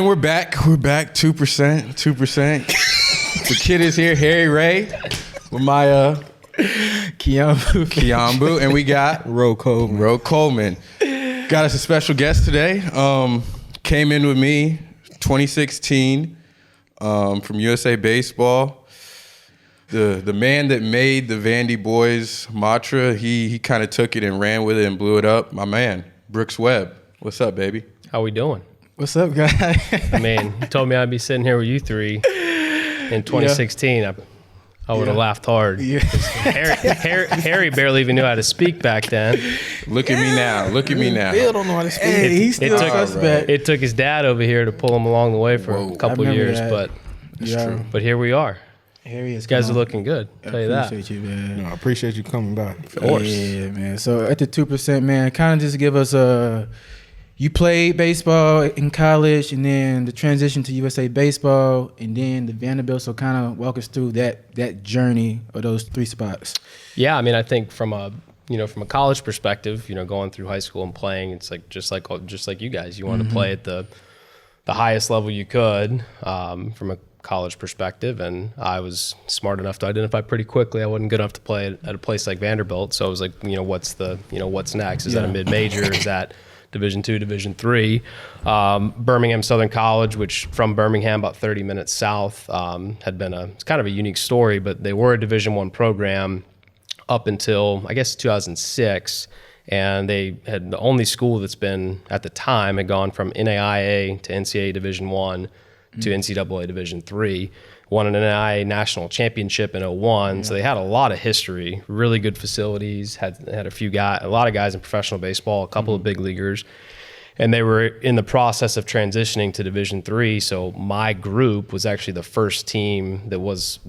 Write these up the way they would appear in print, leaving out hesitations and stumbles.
we're back. We're back. 2%. 2%. The kid is here, Harry Ray, with my Kiambu, and we got Coleman. Got us a special guest today. Came in with me, 2016, from USA Baseball. The man that made the VandyBoys mantra, he kind of took it and ran with it and blew it up. My man, Webb. What's up, baby? How we doing? What's up, guys? I mean, you told me I'd be sitting here with you three in 2016. I would have laughed hard. Yeah. Harry barely even knew how to speak back then. Look at me now. Bill don't know how to speak. Hey, he's still suspect. It took his dad over here to pull him along the way for a couple years, that. But here we are. Harry is. You guys are looking good. I'll tell you that. Appreciate you, man. No, I appreciate you coming by. Of course. Yeah, man. So at the 2%, man, kind of just give us you played baseball in college, and then the transition to USA Baseball, and then the Vanderbilt. So kind of walk us through that journey of those three spots. Yeah, I mean, I think from a college perspective, going through high school and playing, it's like just like you guys, you want to play at the highest level you could from a college perspective, and I was smart enough to identify pretty quickly I wasn't good enough to play at a place like Vanderbilt. So I was like, what's next? Is that a mid-major? Is that Division II, Division III? Birmingham-Southern College, which from Birmingham, about 30 minutes south, had been it's kind of a unique story, but they were a Division I program up until, I guess, 2006. And they had the only school that's been, at the time, had gone from NAIA to NCAA Division I to NCAA Division III, won an NAIA national championship in 2001. So they had a lot of history, really good facilities, had a lot of guys in professional baseball, a couple of big leaguers, and they were in the process of transitioning to Division III. So my group was actually the first team that was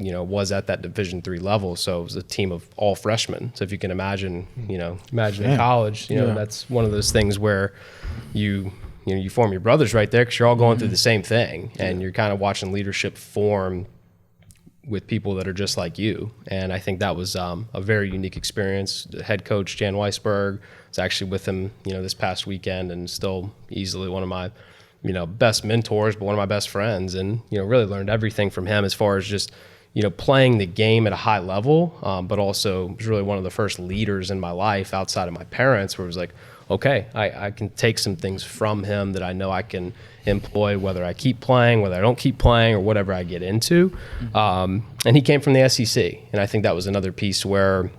at that Division III level. So it was a team of all freshmen. So if you can imagine, in college, that's one of those things where you form your brothers right there because you're all going through the same thing, and you're kind of watching leadership form with people that are just like you. And I think that was a very unique experience. The head coach, Jan Weisberg, was actually with him, this past weekend, and still easily one of my, best mentors, but one of my best friends, and, really learned everything from him as far as just, playing the game at a high level, but also was really one of the first leaders in my life outside of my parents, where it was like, okay, I can take some things from him that I know I can employ, whether I keep playing, whether I don't keep playing, or whatever I get into. And he came from the SEC. And I think that was another piece where,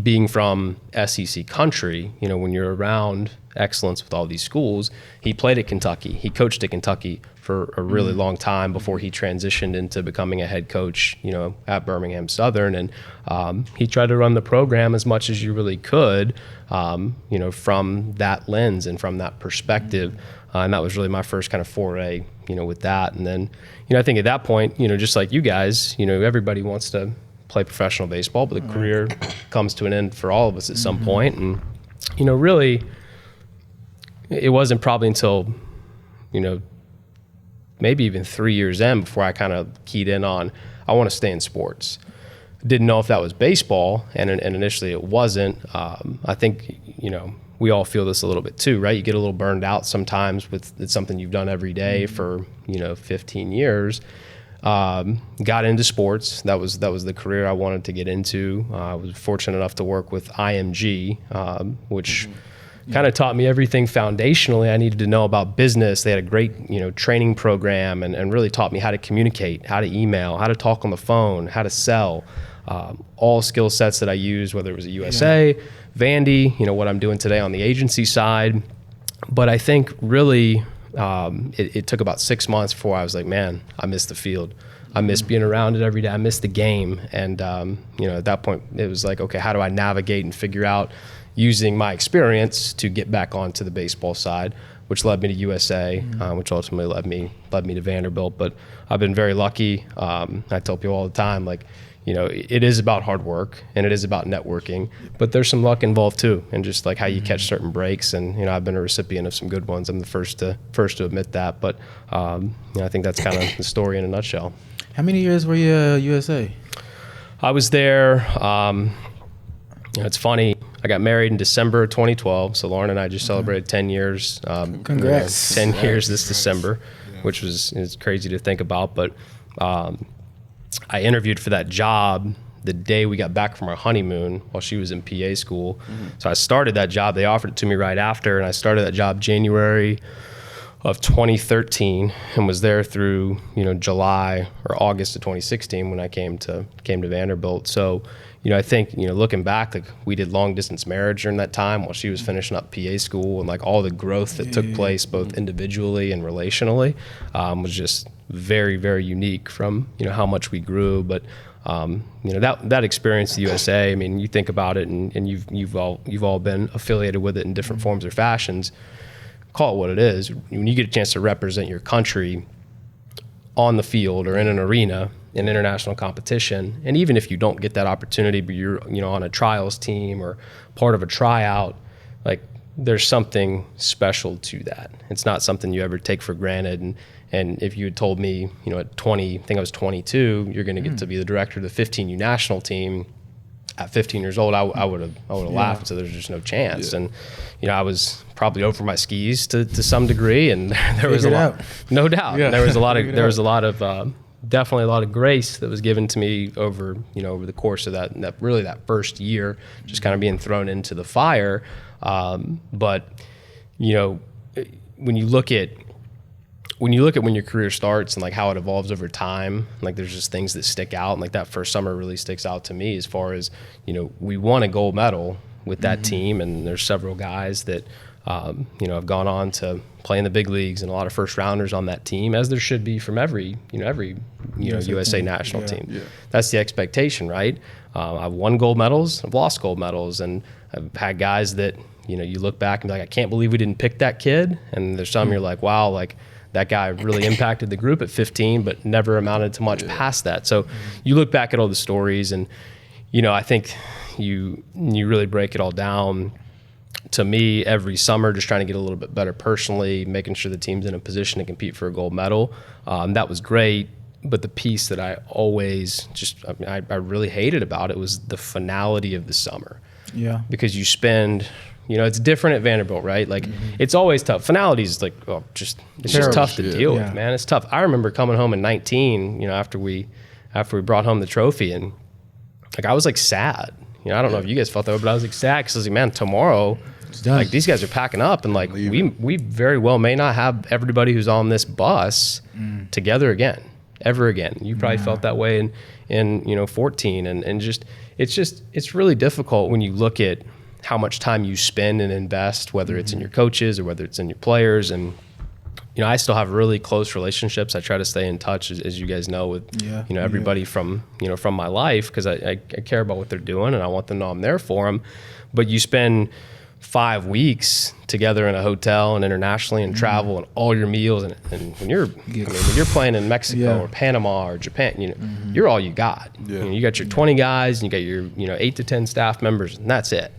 being from SEC country, when you're around excellence with all these schools, he played at Kentucky. He coached at Kentucky for a really long time before he transitioned into becoming a head coach, at Birmingham-Southern. And he tried to run the program as much as you really could, from that lens and from that perspective. And that was really my first kind of foray, with that. And then, I think at that point, just like you guys, everybody wants to play professional baseball, but the career comes to an end for all of us at some point. And, really, it wasn't probably until, maybe even 3 years in before I kind of keyed in on, I want to stay in sports. Didn't know if that was baseball, and initially it wasn't. I think, we all feel this a little bit too, right? You get a little burned out sometimes with it's something you've done every day for, 15 years. Got into sports. That was the career I wanted to get into. I was fortunate enough to work with IMG, which kind of taught me everything foundationally I needed to know about business. They had a great, training program, and really taught me how to communicate, how to email, how to talk on the phone, how to sell, all skill sets that I used, whether it was at USA, Vandy, what I'm doing today on the agency side. But I think really it took about 6 months before I was like, man, I miss the field. I miss being around it every day. I miss the game. And, at that point it was like, okay, how do I navigate and figure out using my experience to get back onto the baseball side, which led me to USA, which ultimately led me to Vanderbilt. But I've been very lucky. I tell people all the time, like, it is about hard work and it is about networking, but there's some luck involved too, and just like how you catch certain breaks. And I've been a recipient of some good ones. I'm the first to admit that. But I think that's kind of the story in a nutshell. How many years were you USA? I was there. It's funny. I got married in December of 2012. So Lauren and I just celebrated 10 years. Congrats. 10 years this December. which is crazy to think about. But I interviewed for that job the day we got back from our honeymoon while she was in PA school. So I started that job. They offered it to me right after, and I started that job January of 2013 and was there through July or August of 2016 when I came to Vanderbilt. So I think looking back, like we did long distance marriage during that time while she was finishing up PA school, and like all the growth that took place both individually and relationally was just very, very unique from how much we grew. But that experience at the USA, I mean, you think about it, and you've all been affiliated with it in different forms or fashions. Call it what it is. When you get a chance to represent your country on the field or in an arena in international competition, and even if you don't get that opportunity, but you're on a trials team or part of a tryout, like there's something special to that. It's not something you ever take for granted. And if you had told me, at 20, I think I was 22, you're going to get to be the director of the 15U national team at 15 years old, I would have laughed and said there's just no chance. And I was probably over my skis to some degree, and there was a lot, no doubt. Yeah. There was a lot of definitely a lot of grace that was given to me over the course of that first year, just kind of being thrown into the fire. But when you look at when your career starts and like how it evolves over time, like there's just things that stick out, and like that first summer really sticks out to me as far as we won a gold medal with that team, and there's several guys that have gone on to play in the big leagues and a lot of first rounders on that team, as there should be from every USA national team. Yeah. That's the expectation, right? I've won gold medals, I've lost gold medals, and I've had guys that you look back and be like, I can't believe we didn't pick that kid, and there's some you're like, wow, like that guy really impacted the group at 15, but never amounted to much past that. So you look back at all the stories, and I think you really break it all down. To me, every summer, just trying to get a little bit better personally, making sure the team's in a position to compete for a gold medal. That was great, but the piece that I always I really hated about it was the finality of the summer. Yeah, because you spend. It's different at Vanderbilt, right? Like it's always tough. Finality is like, it's just tough to deal with, man. It's tough. I remember coming home in 19, after we brought home the trophy, and like I was like sad. I don't know if you guys felt that way, but I was like sad because I was like, man, tomorrow, like these guys are packing up, and like we very well may not have everybody who's on this bus together again, ever again. You probably felt that way in 14, and just it's really difficult when you look at how much time you spend and invest, whether it's in your coaches or whether it's in your players. And, I still have really close relationships. I try to stay in touch, as you guys know, with, everybody from my life, because I care about what they're doing and I want them to know I'm there for them. But you spend 5 weeks together in a hotel and internationally and travel and all your meals. And when you're playing in Mexico or Panama or Japan, you're all you got. Yeah. You got your 20 guys and you got your 8 to 10 staff members, and that's it.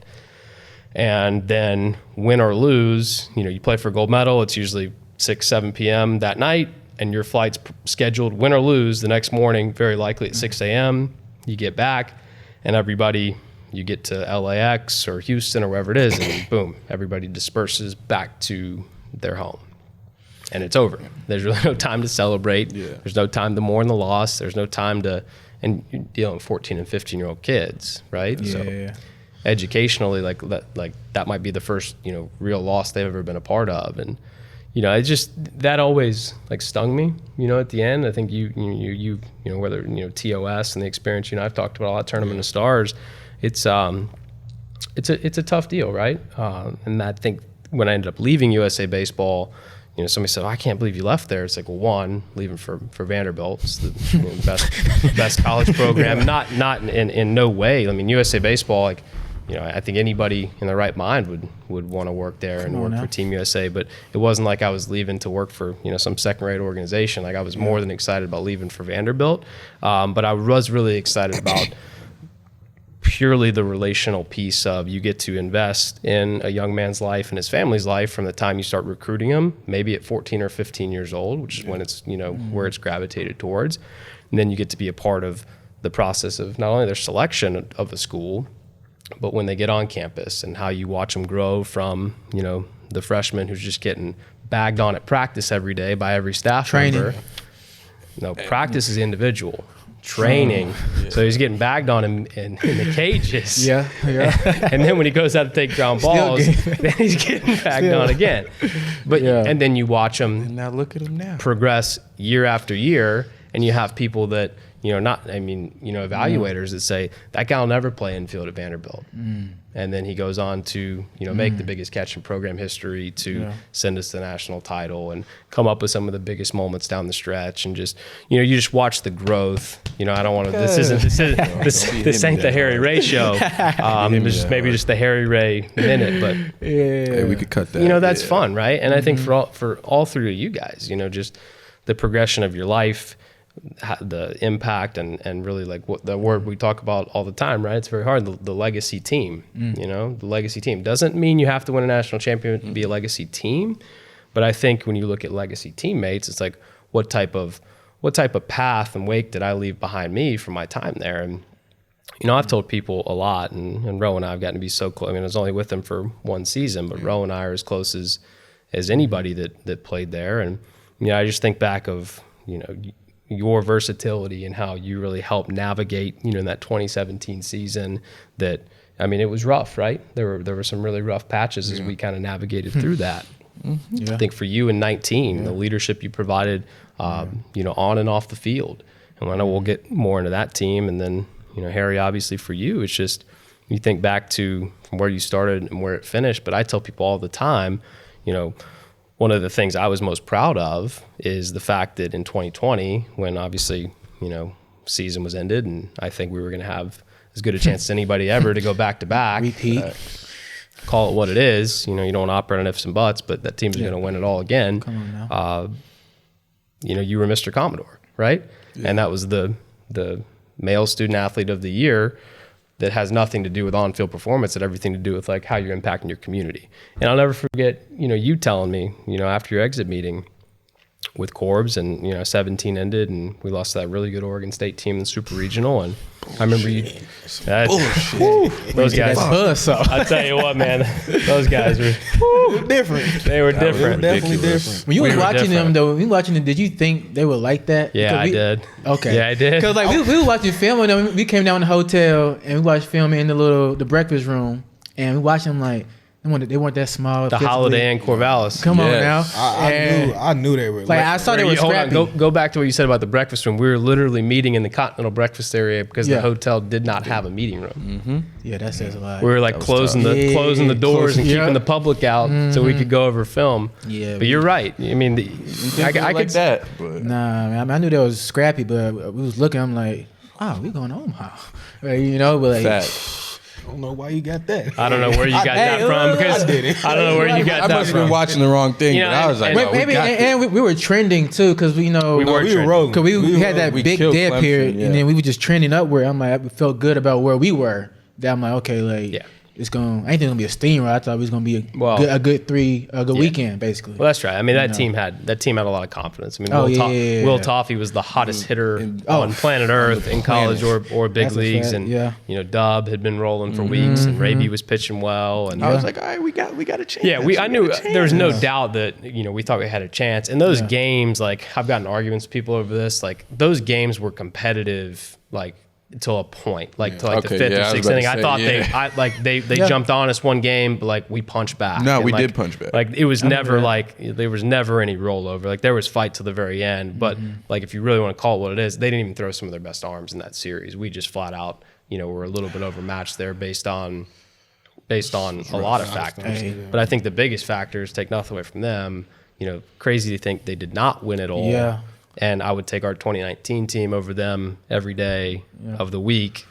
And then win or lose, you play for a gold medal. It's usually 6, 7 p.m. that night, and your flight's scheduled, win or lose, the next morning, very likely at 6 a.m. You get back, and everybody, you get to LAX or Houston or wherever it is, and boom, everybody disperses back to their home. And it's over. There's really no time to celebrate. Yeah. There's no time to mourn the loss. There's no time to, and you're dealing with 14 and 15-year-old kids, right? Yeah. Educationally, like that might be the first real loss they've ever been a part of, and it just, that always like stung me at the end. I think you whether TOS and the experience I've talked about a lot, Tournament of Stars, it's a tough deal, right? And I think when I ended up leaving USA Baseball, somebody said, I can't believe you left there. It's like, well, one, leaving for Vanderbilt, it's the best college program. Not in no way. I mean, USA Baseball, like, I think anybody in their right mind would want to work there and work for Team USA. But it wasn't like I was leaving to work for some second-rate organization. Like I was more than excited about leaving for Vanderbilt. But I was really excited about purely the relational piece of you get to invest in a young man's life and his family's life from the time you start recruiting him, maybe at 14 or 15 years old, which is when it's, where it's gravitated towards. And then you get to be a part of the process of not only their selection of a school, but when they get on campus and how you watch them grow from, the freshman who's just getting bagged on at practice every day by every staff member. No, practice is individual. Training. So he's getting bagged on in the cages. Yeah. And then when he goes out to take ground balls, then he's getting bagged on again. But and then you watch him And now look at him now. progress year after year, and you have people that, evaluators that say that guy will never play infield at Vanderbilt. And then he goes on to, make the biggest catch in program history, to send us the national title and come up with some of the biggest moments down the stretch. And just, you just watch the growth. I don't want to, this ain't the Harry Ray show. Maybe just the Harry Ray minute, but Hey, we could cut that. that's fun, right? And I think for all three of you guys, just the progression of your life, the impact, and really like what the word we talk about all the time, right? It's very hard. The legacy team, the legacy team doesn't mean you have to win a national championship to be a legacy team. But I think when you look at legacy teammates, it's like, what type of path and wake did I leave behind me from my time there? And, I've told people a lot, and Ro and I have gotten to be so close. I mean, I was only with them for one season, but Ro and I are as close as anybody that played there. And, I just think back of, your versatility and how you really helped navigate, in that 2017 season that, it was rough, right? There were some really rough patches as we kind of navigated through that. I think for you in 19, the leadership you provided, on and off the field. And I know we'll get more into that team. And then, Harry, obviously for you, it's just, you think back to from where you started and where it finished. But I tell people all the time, one of the things I was most proud of is the fact that in 2020, when obviously, season was ended, and I think we were going to have as good a chance as anybody ever to go back to back. Repeat. Call it what it is. You don't want to operate on ifs and buts, but that team's going to win it all again. Come on now. You were Mr. Commodore, right? Yeah. And that was the male student athlete of the year. That has nothing to do with on-field performance, that everything to do with like how you're impacting your community. And I'll never forget, you telling me, after your exit meeting with Corbs, and 17 ended, and we lost to that really good Oregon State team in the Super Regional. And I remember those guys. I tell you what, man, those guys were different. They were different. Definitely different. When you were watching them, though, did you think they were like that? Yeah, I did. Okay. Yeah, I did. Because like we were watching film, and we came down to the hotel and we watched film in the breakfast room, and we watched them like they weren't that small. The Holiday and Corvallis. Come on now. I knew they were. Like I saw they were scrappy. Go back to what you said about the breakfast room. We were literally meeting in the Continental breakfast area because the hotel did not have a meeting room. Mm-hmm. Yeah, that says a lot. We were like closing the doors and keeping the public out so we could go over film. Yeah, but you're right. I mean, I could like that. But. Nah, man, I knew they was scrappy, but we was looking. I'm like, wow, we going home, huh? Right, but like. Fact. I don't know why you got that. I don't know where you got that from because I don't know where you got that from. I must have been watching the wrong thing, but I was like, we were trending too because we were rolling because we had that big dead period, and then we were just trending upward. I'm like, I felt good about where we were. That I'm like, okay, like it's going. I ain't think it's gonna be a steamer. I thought it was gonna be a good weekend, basically. Well, that's right. I mean, that team had a lot of confidence. I mean, Will Toffee was the hottest hitter on planet Earth in college or big leagues, and Dub had been rolling for weeks, and Raby was pitching well, and I was like, all right, we got a chance. Yeah, I knew there was no doubt that we thought we had a chance. And those games, like I've gotten arguments with people over this, like those games were competitive, like. Until a point, like to the fifth or sixth inning. I thought they jumped on us one game, but like we punched back. No, we did punch back. Like it was never there was never any rollover. Like there was fight to the very end. But like if you really want to call it what it is, they didn't even throw some of their best arms in that series. We just flat out, were a little bit overmatched there based on a lot of factors. But I think the biggest factors, take nothing away from them. Crazy to think they did not win it all. Yeah. And I would take our 2019 team over them every day of the week.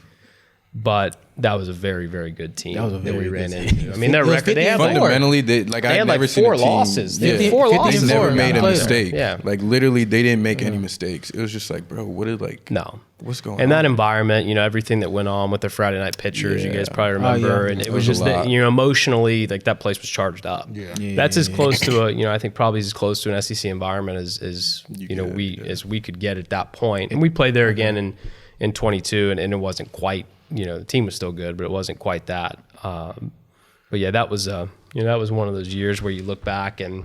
But that was a very, very good team that we ran into. I mean, their record, they had fundamentally, I've never seen 4 losses. They had 4 losses. They never made a mistake. Yeah. Like literally, they didn't make any mistakes. It was just like, bro, what's going on? And that environment, everything that went on with the Friday night pitchers, you guys probably remember. And it was just that, emotionally, like that place was charged up. That's as close to I think probably as close to an SEC environment as we could get at that point. And we played there again in 22, and it wasn't quite. The team was still good, but it wasn't quite that. But yeah, that was that was one of those years where you look back and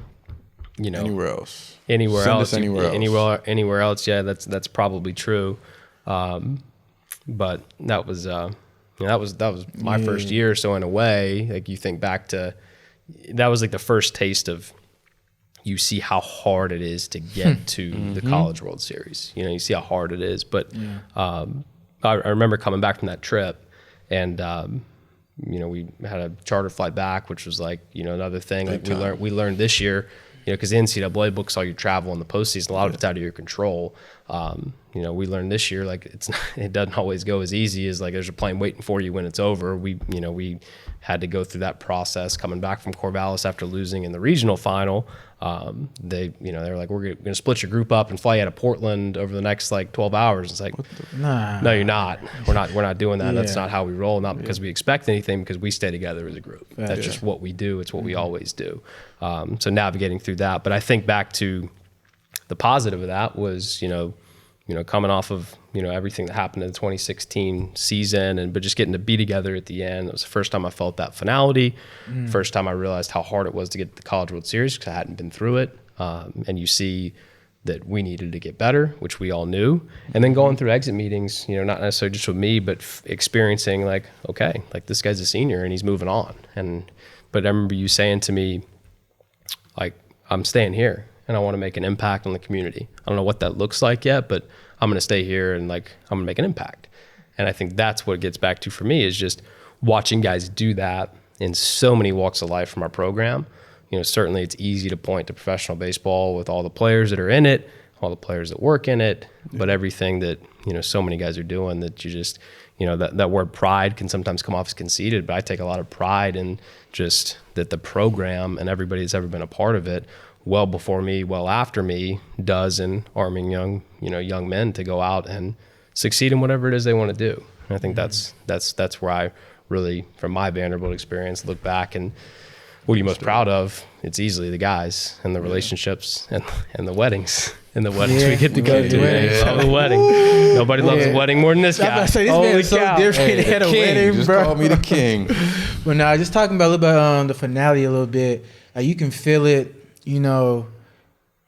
anywhere else. Anywhere Send else, us anywhere else. Anywhere else. Yeah, that's probably true. But that was that was my first year. So in a way, like you think back to, that was like the first taste of, you see how hard it is to get to the College World Series. You see how hard it is. But I remember coming back from that trip, and we had a charter flight back, which was like another thing. Like we learned this year, because the NCAA books all your travel in the postseason. A lot of it's out of your control. We learned this year, like it doesn't always go as easy as like there's a plane waiting for you when it's over. We had to go through that process coming back from Corvallis after losing in the regional final. They were like, we're going to split your group up and fly you out of Portland over the next like 12 hours. It's like, no, you're not. We're not doing that. That's not how we roll. Not because we expect anything, because we stay together as a group. That's just what we do. It's what we always do. So navigating through that. But I think back to the positive of that was, coming off of, everything that happened in the 2016 season, but just getting to be together at the end. It was the first time I felt that finality. First time I realized how hard it was to get to the College World Series, because I hadn't been through it. And you see that we needed to get better, which we all knew. And then going through exit meetings, not necessarily just with me, but experiencing like, okay, like this guy's a senior and he's moving on. But I remember you saying to me, like, I'm staying here and I want to make an impact on the community. I don't know what that looks like yet, but I'm going to stay here and like, I'm going to make an impact. And I think that's what it gets back to for me, is just watching guys do that in so many walks of life from our program. Certainly it's easy to point to professional baseball with all the players that are in it, all the players that work in it, but everything that, so many guys are doing, that you just, that word pride can sometimes come off as conceited, but I take a lot of pride in just that the program and everybody that's ever been a part of it, well before me, well after me, does in arming young men to go out and succeed in whatever it is they want to do. And I think that's where I really, from my Vanderbilt experience, look back and what are you most proud of? It's easily the guys and the relationships and the weddings. And the weddings we get to go to. Love the wedding. Nobody loves a wedding more than this guy. Holy cow. So different. They had a wedding, just bro. call me the king. But now, just talking about a little bit the finale a little bit. Like you can feel it. I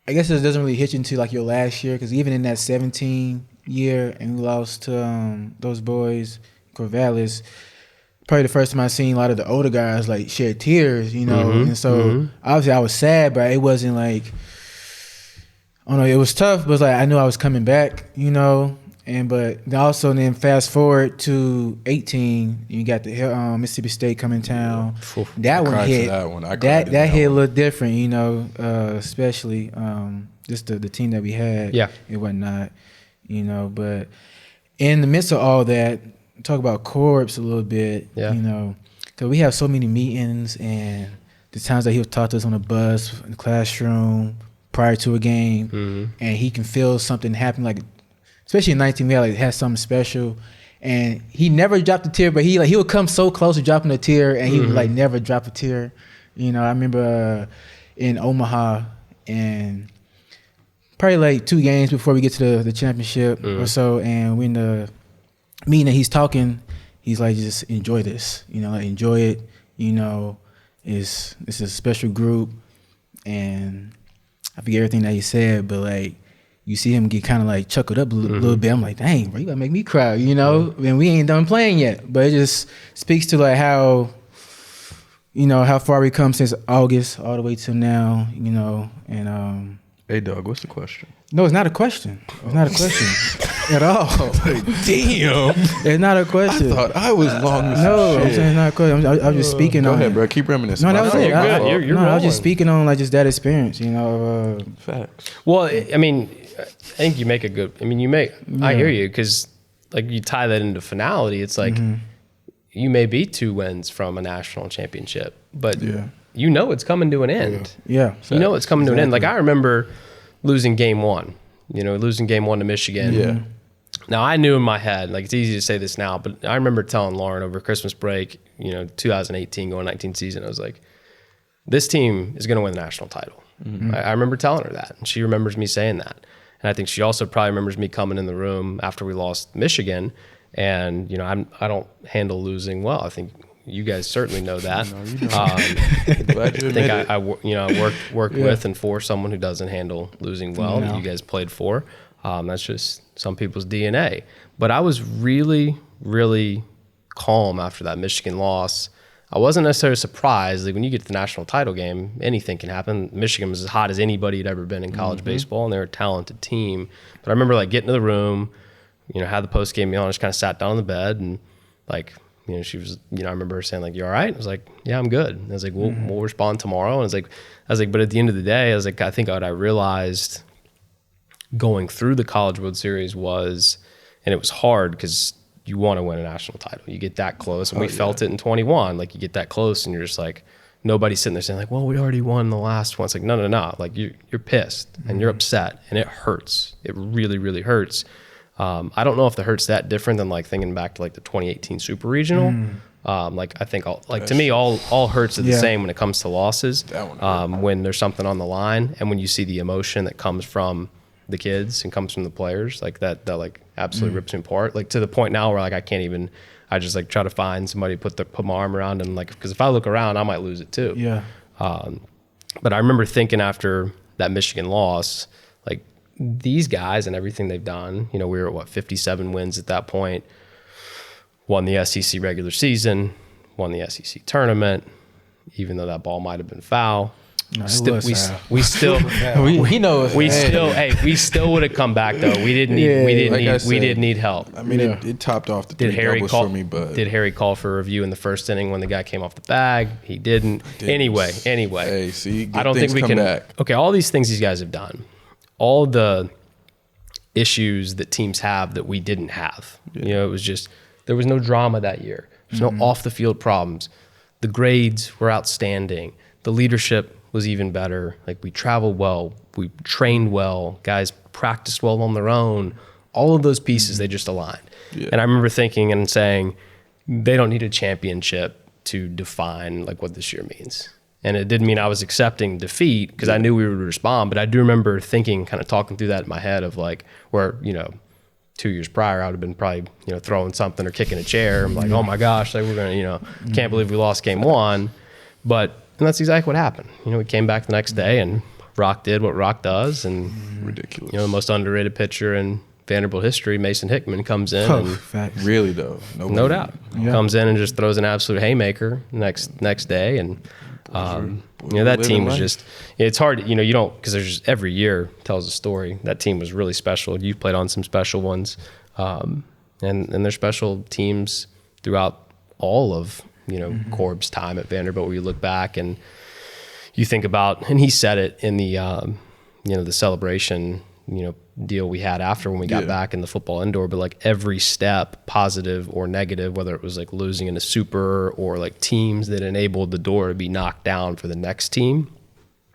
guess it doesn't really hit you into like your last year, because even in that 17 year and we lost to those boys, Corvallis, probably the first time I seen a lot of the older guys like shed tears, and so obviously I was sad, but it wasn't like, I don't know, it was tough, but it was like I knew I was coming back, but also then fast forward to 18, you got the Mississippi State coming town. That one hit. That hit a little different, especially just the team that we had and whatnot, But in the midst of all that, talk about corps a little bit, because we have so many meetings and the times that he'll talk to us on the bus, in the classroom, prior to a game, and he can feel something happen, like especially in 19, we had something special, and he never dropped a tear, but he would come so close to dropping a tear, and he would like never drop a tear. I remember in Omaha, and probably like 2 games before we get to the championship or so, and we in the meeting that he's talking, he's like, just enjoy this, enjoy it, it's a special group, and I forget everything that he said, but like you see him get kind of like chuckled up a little bit. I'm like, dang, bro, you gotta make me cry, and we ain't done playing yet. But it just speaks to like how, how far we come since August all the way to now, and Hey, Doug, what's the question? No, it's not a question. It's not a question at all. Damn. It's not a question. I thought I was long as No, shit. I'm saying it's not a question. I was just speaking Go on ahead, it. bro. Keep reminiscing. No, that was it. I was just speaking on like just that experience, Facts. Well, I think you make a good. I hear you, because like you tie that into finality. It's like you may be 2 wins from a national championship, but it's coming to an end. Yeah. It's coming to an end. Like I remember losing game 1. Losing game 1 to Michigan. Yeah. Now I knew in my head, like it's easy to say this now, but I remember telling Lauren over Christmas break, 2018 going 19 season, I was like, this team is going to win the national title. I remember telling her that, and she remembers me saying that. And I think she also probably remembers me coming in the room after we lost Michigan, and I don't handle losing well. I think You guys certainly know that. Glad you I think admit it. I worked with and for someone who doesn't handle losing well, that you guys played for. That's just some people's DNA. But I was really, really calm after that Michigan loss. I wasn't necessarily surprised. Like when you get to the national title game, anything can happen. Michigan was as hot as anybody had ever been in college baseball, and they're a talented team. But I remember like getting to the room, had the post game meal, and I just kind of sat down on the bed, and like, she was, I remember her saying like, "You all right?" I was like, "Yeah, I'm good." And I was like, "We'll respond tomorrow." And I was like, but at the end of the day, I was like, I think what I realized going through the College World Series was, and it was hard because you want to win a national title. You get that close, and we felt it in 21. Like you get that close, and you're just like, nobody's sitting there saying like, "Well, we already won the last one." It's like, no. Like you're pissed and you're upset, and it hurts. It really, really hurts. I don't know if the hurt's that different than like thinking back to like the 2018 Super Regional. Like I think to me all hurts are the same when it comes to losses. When there's something on the line, and when you see the emotion that comes from the kids and comes from the players, like that like absolutely rips me apart. Like to the point now where like I just like try to find somebody to put my arm around, and like, because if I look around, I might lose it too. Yeah. But I remember thinking after that Michigan loss, like these guys and everything they've done, we were at 57 wins at that point, won the SEC regular season, won the SEC tournament, even though that ball might've been foul. No, we still would have come back though. We didn't need help. I mean, it topped off the three doubles for me, but did Harry call for a review in the first inning when the guy came off the bag? He didn't. Anyway. Hey, see, I don't think we can. Back. Okay, all these things these guys have done, all the issues that teams have that we didn't have. It was just, there was no drama that year. There's no off the field problems. The grades were outstanding. The leadership was even better. Like we traveled well, we trained well, guys practiced well on their own. All of those pieces, they just aligned. Yeah. And I remember thinking and saying, they don't need a championship to define like what this year means. And it didn't mean I was accepting defeat because I knew we would respond. But I do remember thinking, kind of talking through that in my head of like, where, 2 years prior, I would have been probably, throwing something or kicking a chair. I'm like, oh my gosh, like we're going to, can't believe we lost game one. And that's exactly what happened. We came back the next day and Rock did what Rock does. And ridiculous. The most underrated pitcher in Vanderbilt history, Mason Hickman, comes in. Really though? No doubt. Yeah. Comes in and just throws an absolute haymaker next day. And, that team was just, it's hard, you don't, because there's just every year tells a story. That team was really special. You've played on some special ones. And there's special teams throughout all of, Corb's time at Vanderbilt, where you look back and you think about, and he said it in the, the celebration, deal we had after when we got back in the football indoor, but like every step, positive or negative, whether it was like losing in a super or like teams that enabled the door to be knocked down for the next team.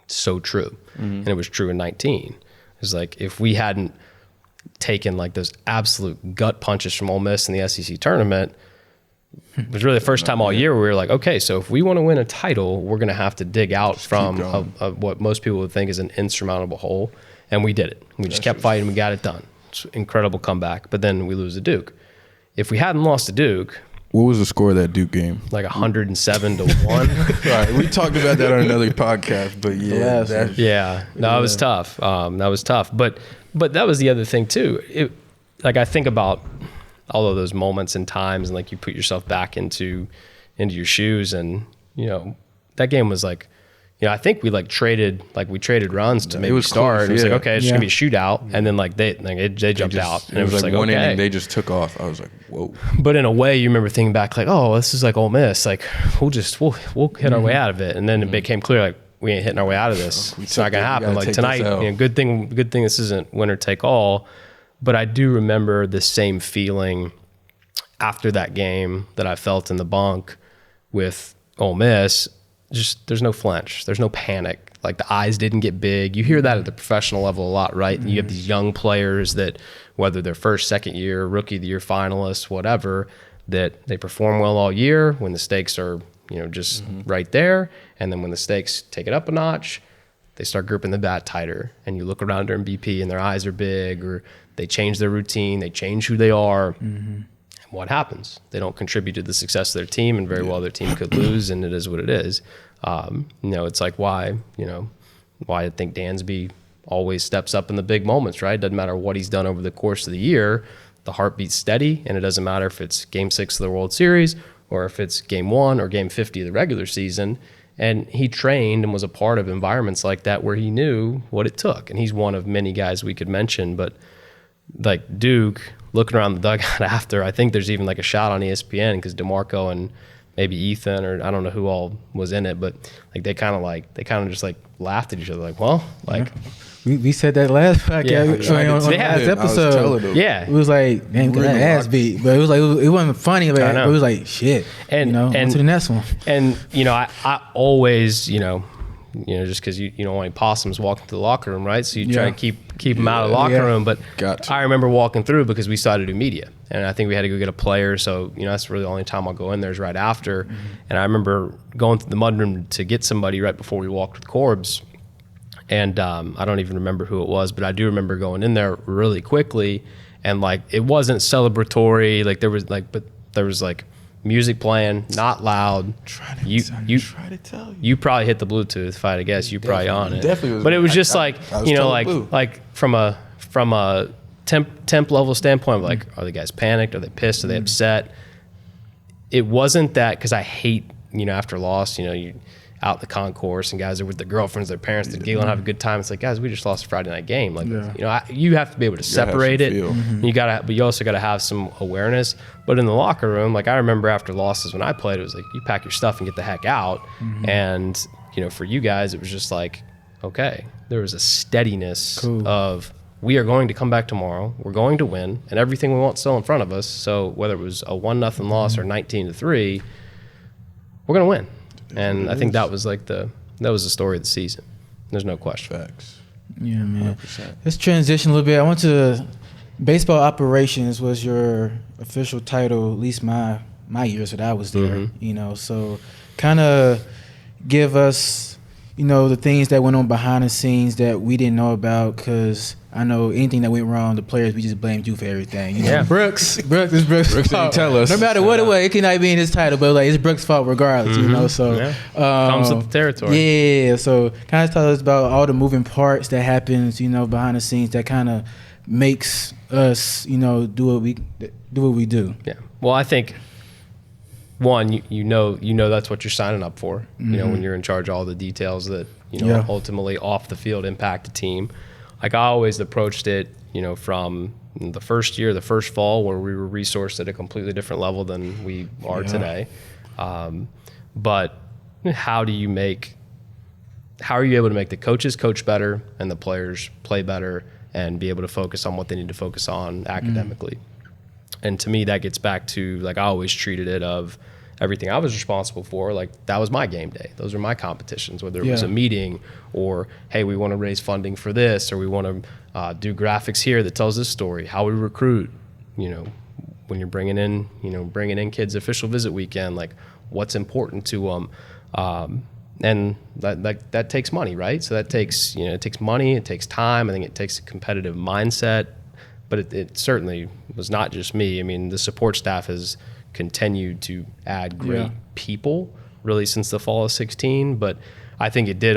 It's so true. And it was true in 19. It's like, if we hadn't taken like those absolute gut punches from Ole Miss in the SEC tournament, it was really the first time all year where we were like, okay, so if we want to win a title, we're going to have to dig out from what most people would think is an insurmountable hole. And we did it. We just kept fighting. We got it done. It's an incredible comeback. But then we lose to Duke. If we hadn't lost to Duke, what was the score of that Duke game? Like 107-1. Right. We talked about that on another podcast, but it was tough. That was tough. But that was the other thing too. I think about all of those moments and times, and like you put yourself back into your shoes, and that game was like, I think we traded runs to maybe start. Close, it was like, okay, it's just gonna be a shootout, and then they jumped out, and it was like one okay. inning, they just took off. I was like, whoa. But in a way, you remember thinking back like, oh, this is like Ole Miss. Like we'll hit our way out of it, and then it became clear like we ain't hitting our way out of this. It's not gonna happen. Like tonight, good thing this isn't winner take all. But I do remember the same feeling after that game that I felt in the bunk with Ole Miss. Just there's no flinch, there's no panic. Like the eyes didn't get big. You hear that at the professional level a lot, right? And you have these young players that, whether they're first, second year, rookie of the year finalists, whatever, that they perform well all year when the stakes are, just right there. And then when the stakes take it up a notch, they start gripping the bat tighter. And you look around during BP and their eyes are big, or they change their routine, they change who they are. And what happens? They don't contribute to the success of their team, and very well their team could lose, and it is what it is. It's like why I think Dansby always steps up in the big moments, right? Doesn't matter what he's done over the course of the year, the heartbeat's steady, and it doesn't matter if it's Game 6 of the World Series or if it's Game 1 or Game 50 of the regular season. And he trained and was a part of environments like that where he knew what it took. And he's one of many guys we could mention, but like Duke, looking around the dugout after, I think there's even like a shot on ESPN because DeMarco and maybe Ethan, or I don't know who all was in it, but like they kind of just like laughed at each other, like, well, like we said that last podcast on the last episode. Yeah, it was like, man, we got that ass beat, but it was like it wasn't funny, but it was like shit. And on to the next one. And I always just because you don't want any possums walking through the locker room, right? So you try to keep them out of the locker room. But I remember walking through because we started to do media, and I think we had to go get a player. So that's really the only time I'll go in there is right after. Mm-hmm. And I remember going through the mudroom to get somebody right before we walked with Corbs, and I don't even remember who it was, but I do remember going in there really quickly, and like it wasn't celebratory. Like there was music playing, not loud. Try to tell you. You probably hit the Bluetooth. If I had to guess, you probably on it. Definitely was. But it was just like from a temp level standpoint, like, are the guys panicked? Are they pissed? Are they upset? It wasn't that, because I hate after loss, you out in the concourse and guys are with their girlfriends, their parents, they're giggling, have a good time. It's like, guys, we just lost a Friday night game. Like, you have to be able to separate it. But you also got to have some awareness. But in the locker room, like I remember after losses when I played, it was like, you pack your stuff and get the heck out. Mm-hmm. And, for you guys, it was just like, okay, there was a steadiness of, we are going to come back tomorrow. We're going to win, and everything we want still in front of us. So whether it was a 1-0 loss or 19-3, we're going to win. And I think that was the story of the season. There's no question. Facts. Yeah, man. 100%. Let's transition a little bit. I went to baseball operations was your official title, at least my years that I was there. Mm-hmm. So kind of give us, the things that went on behind the scenes that we didn't know about, because I know anything that went wrong, the players, we just blamed you for everything. Yeah. Brooks didn't tell us. No matter what it was, it cannot be in his title, but like it's Brooks' fault regardless, So comes with the territory. Yeah. So kind of tell us about all the moving parts that happens, behind the scenes that kind of makes us, do what we do. Yeah. Well, I think one, you know that's what you're signing up for. When you're in charge of all the details that ultimately off the field impact a team. Like I always approached it, from the first fall, where we were resourced at a completely different level than we are today. But how are you able to make the coaches coach better and the players play better and be able to focus on what they need to focus on academically? And to me, that gets back to, like, I always treated it of everything I was responsible for, like that was my game day. Those are my competitions, whether it was a meeting or, hey, we want to raise funding for this, or we want to do graphics here that tells this story, how we recruit, when you're bringing in kids official visit weekend, like what's important to them. And that takes money, right? So that takes, it takes money, it takes time. I think it takes a competitive mindset, but it certainly was not just me. I mean, the support staff has continued to add great people really since the fall of 2016, but I think it did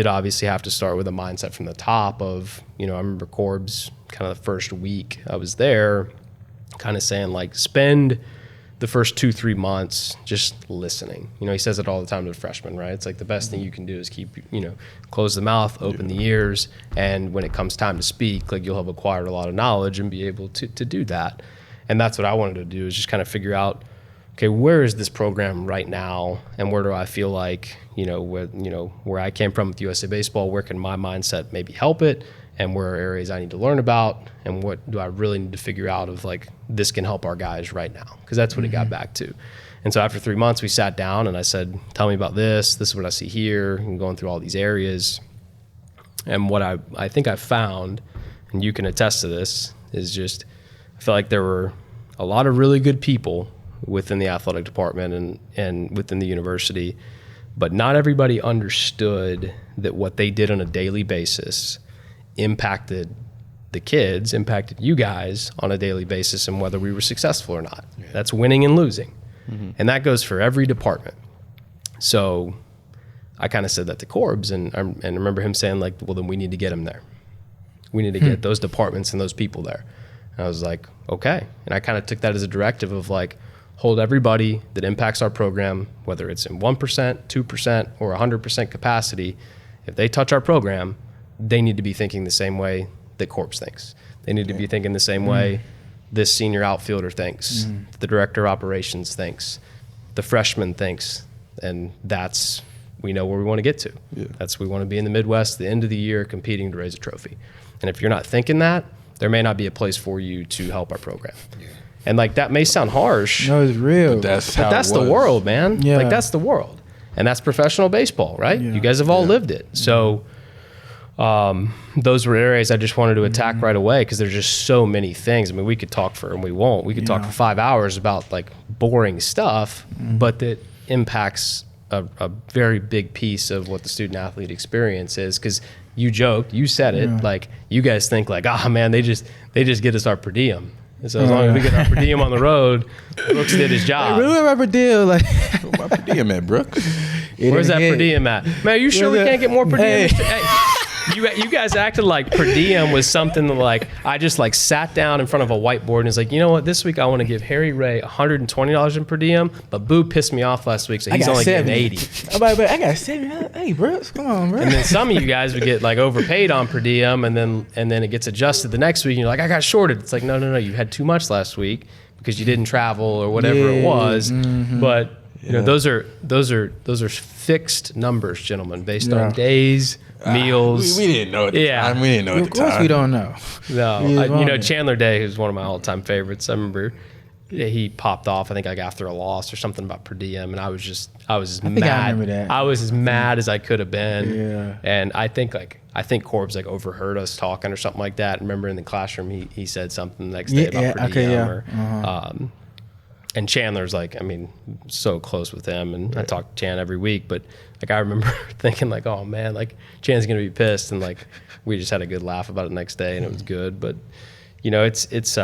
obviously have to start with a mindset from the top of, I remember Corbs kind of the first week I was there kind of saying, like, spend the first 2-3 months just listening. He says it all the time to the freshmen, right? It's like the best thing you can do is keep, close the mouth, open the ears, and when it comes time to speak, like, you'll have acquired a lot of knowledge and be able to do that. And that's what I wanted to do, is just kind of figure out, okay, where is this program right now, and where do I feel like, where I came from with USA Baseball, where can my mindset maybe help it, and where are areas I need to learn about, and what do I really need to figure out of, like, this can help our guys right now, because that's what it got back to. And so after 3 months, we sat down and I said, tell me about this is what I see here, and going through all these areas. And what I think I found, and you can attest to this, is just, I feel like there were a lot of really good people within the athletic department and within the university, but not everybody understood that what they did on a daily basis impacted the kids, impacted you guys on a daily basis and whether we were successful or not. Yeah. That's winning and losing. And that goes for every department. So I kind of said that to Corbs, and I remember him saying, like, well, then we need to get him there. We need to get those departments and those people there. And I was like, okay. And I kind of took that as a directive of, like, hold everybody that impacts our program, whether it's in 1%, 2%, or 100% capacity. If they touch our program, they need to be thinking the same way that Corbs thinks. They need to be thinking the same way this senior outfielder thinks, the director of operations thinks, the freshman thinks, and that's, we know where we want to get to. Yeah. That's, we want to be in the Midwest at the end of the year competing to raise a trophy. And if you're not thinking that, there may not be a place for you to help our program. Yeah. And like, that may sound harsh. No, it's real. But that's the world, man. Yeah. Like, that's the world. And that's professional baseball, right? Yeah. You guys have all lived it. So those were areas I just wanted to attack right away, because there's just so many things. I mean, we could talk for, and we won't, we could talk for 5 hours about like boring stuff, but that impacts a very big piece of what the student athlete experience is. Because you joked, you said it, like, you guys think like, oh man, they just get us our per diem. And so as long as we get our per diem on the road, Brooks did his job. Really, our per diem, like, where's my per diem at, Brooks? Where's that per diem at? Man, are you sure we can't get more per diem? Hey. You guys acted like per diem was something that, like, I just like sat down in front of a whiteboard and was like, you know what, this week I want to give Harry Ray $120 in per diem, but Boo pissed me off last week, so he's only getting 80. I'm like, but I got 70. Hey, Brooks, come on, bro. And then some of you guys would get like overpaid on per diem, and then it gets adjusted the next week, and you're like, I got shorted. It's like, no, you had too much last week because you didn't travel or whatever it was. But you know, those are fixed numbers, gentlemen, based on days, meals. We didn't know at the time. We didn't know at the time. Of course we don't know. No, Chandler Day is one of my all-time favorites. I remember he popped off, I think, like after a loss or something about per diem, and I was mad. I remember that. I was as mad as I could have been. Yeah. And I think Corbs like overheard us talking or something like that. I remember in the classroom he said something the next day about per diem. And Chandler's like, I mean, so close with him, and I talk to Chan every week, but like, I remember thinking like, oh man, like Chan's gonna be pissed, and like, we just had a good laugh about it the next day, and it was good. But you know, it's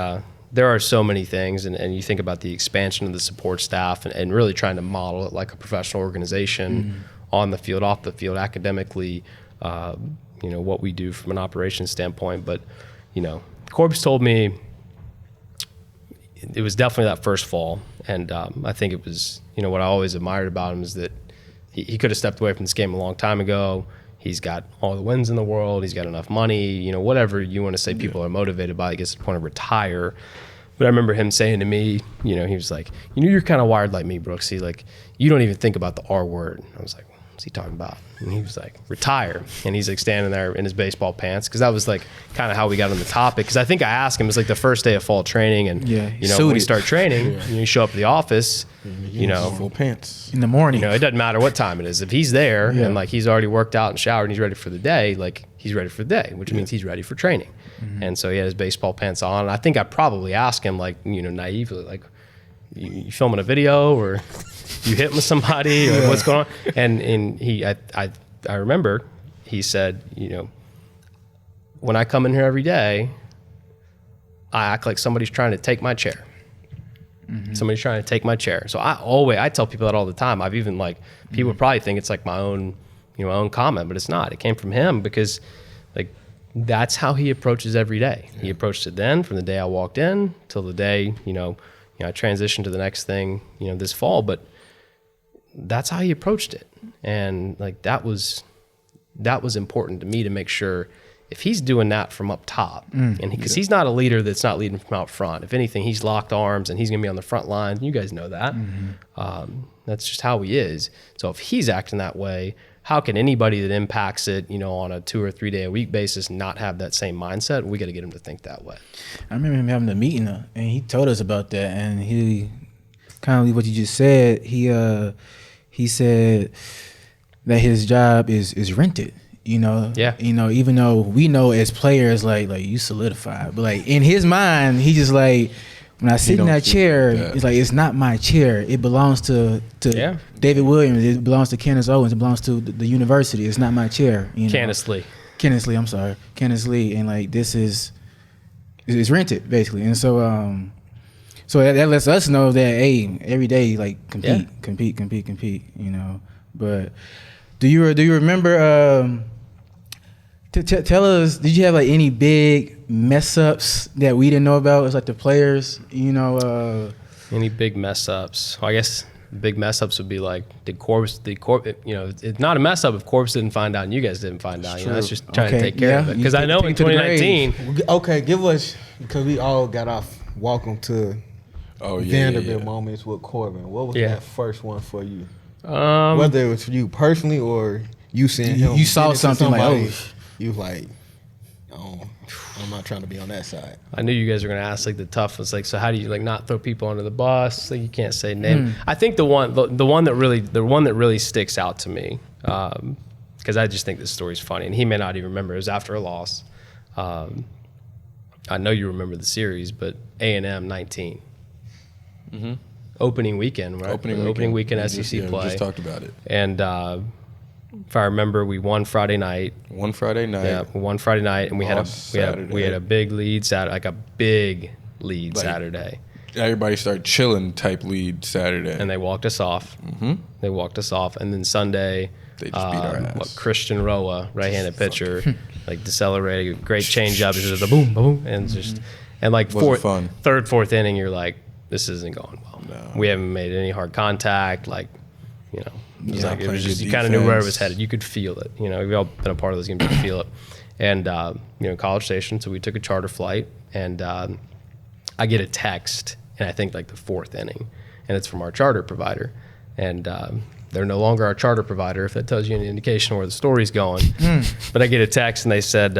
there are so many things, and you think about the expansion of the support staff, and really trying to model it like a professional organization on the field, off the field, academically, you know, what we do from an operations standpoint. But you know, Corbs told me, it was definitely that first fall, and I think it was, you know, what I always admired about him is that he could have stepped away from this game a long time ago. He's got all the wins in the world. He's got enough money. You know, whatever you want to say people are motivated by, he gets to the point of retire. But I remember him saying to me, you know, he was like, you know, you're kind of wired like me, Brooksy. Like, you don't even think about the R word. I was like, what's he talking about? And he was like, retire. And he's like standing there in his baseball pants, because that was like kind of how we got on the topic. Because I think I asked him, it's like the first day of fall training, and you know, when we start training, you show up at the office, you know, full pants in the morning. You know, it doesn't matter what time it is. If he's there and like he's already worked out and showered and he's ready for the day, like he's ready for the day, which means he's ready for training. And so he had his baseball pants on. And I think I probably asked him, like, you know, naively, like, you filming a video, or you hitting with somebody, or what's going on? And I remember he said, you know, when I come in here every day, I act like somebody's trying to take my chair. Somebody's trying to take my chair. So I tell people that all the time. I've even, like, people probably think it's like my own, you know, my own comment, but it's not. It came from him, because like, that's how he approaches every day. He approached it then, from the day I walked in till the day, you know, I transitioned to the next thing, you know, this fall, but that's how he approached it. And like, that was important to me, to make sure if he's doing that from up top, and because he's not a leader that's not leading from out front. If anything, he's locked arms and he's going to be on the front line. You guys know that. That's just how he is. So if he's acting that way, how can anybody that impacts it, you know, on a 2 or 3 day a week basis not have that same mindset? We got to get him to think that way. I remember him having a meeting, and he told us about that, and he kind of what you just said. He said that his job is rented. You know, you know, even though we know as players, like you solidified, but like in his mind, he just like, when I sit in that chair, it's like, it's not my chair. It belongs to David Williams. It belongs to Kenneth Owens. It belongs to the university. It's not my chair. You know? Kenneth Lee. I'm sorry. Kenneth Lee. And like, this is it's rented basically, and so so that lets us know that hey, every day like compete. You know, but do you remember? Tell us, did you have like any big mess ups that we didn't know about as like the players? You know, any big mess ups? Well, I guess big mess ups would be like, did Corbs? You know, it's not a mess up if Corbs didn't find out and you guys didn't find out. You know, that's just trying to take care of it. Because I know in 2019. Okay, give us, because we all got off welcome to Vanderbilt moments with Corbin. What was that first one for you? Whether it was for you personally or you seeing him, you saw something like, you was like, oh, I'm not trying to be on that side. I knew you guys were going to ask like the tough ones, like, so how do you like not throw people under the bus? Like you can't say name. I think the one that really sticks out to me, because I just think this story's funny, and he may not even remember. It was after a loss. I know you remember the series, but A&M 19. Opening weekend, right? Opening weekend SEC play. We just talked about it. And if I remember, we won Friday night. Yeah, we won Friday night, and we had a big lead Saturday. Everybody started chilling type lead Saturday, and they walked us off. They walked us off, and then Sunday they just beat our ass. Christian Roa, right-handed pitcher, like decelerated, great changeup, just a boom, boom, and just like third, fourth inning, you're like, this isn't going well. No. We haven't made any hard contact, like, you know. It was just you kind of knew where it was headed. You could feel it. You know, we've all been a part of those games. You could feel it. And you know, College Station. So we took a charter flight, and I get a text, and I think like the fourth inning, and it's from our charter provider, and they're no longer our charter provider. If that tells you any indication of where the story's going. But I get a text, and they said,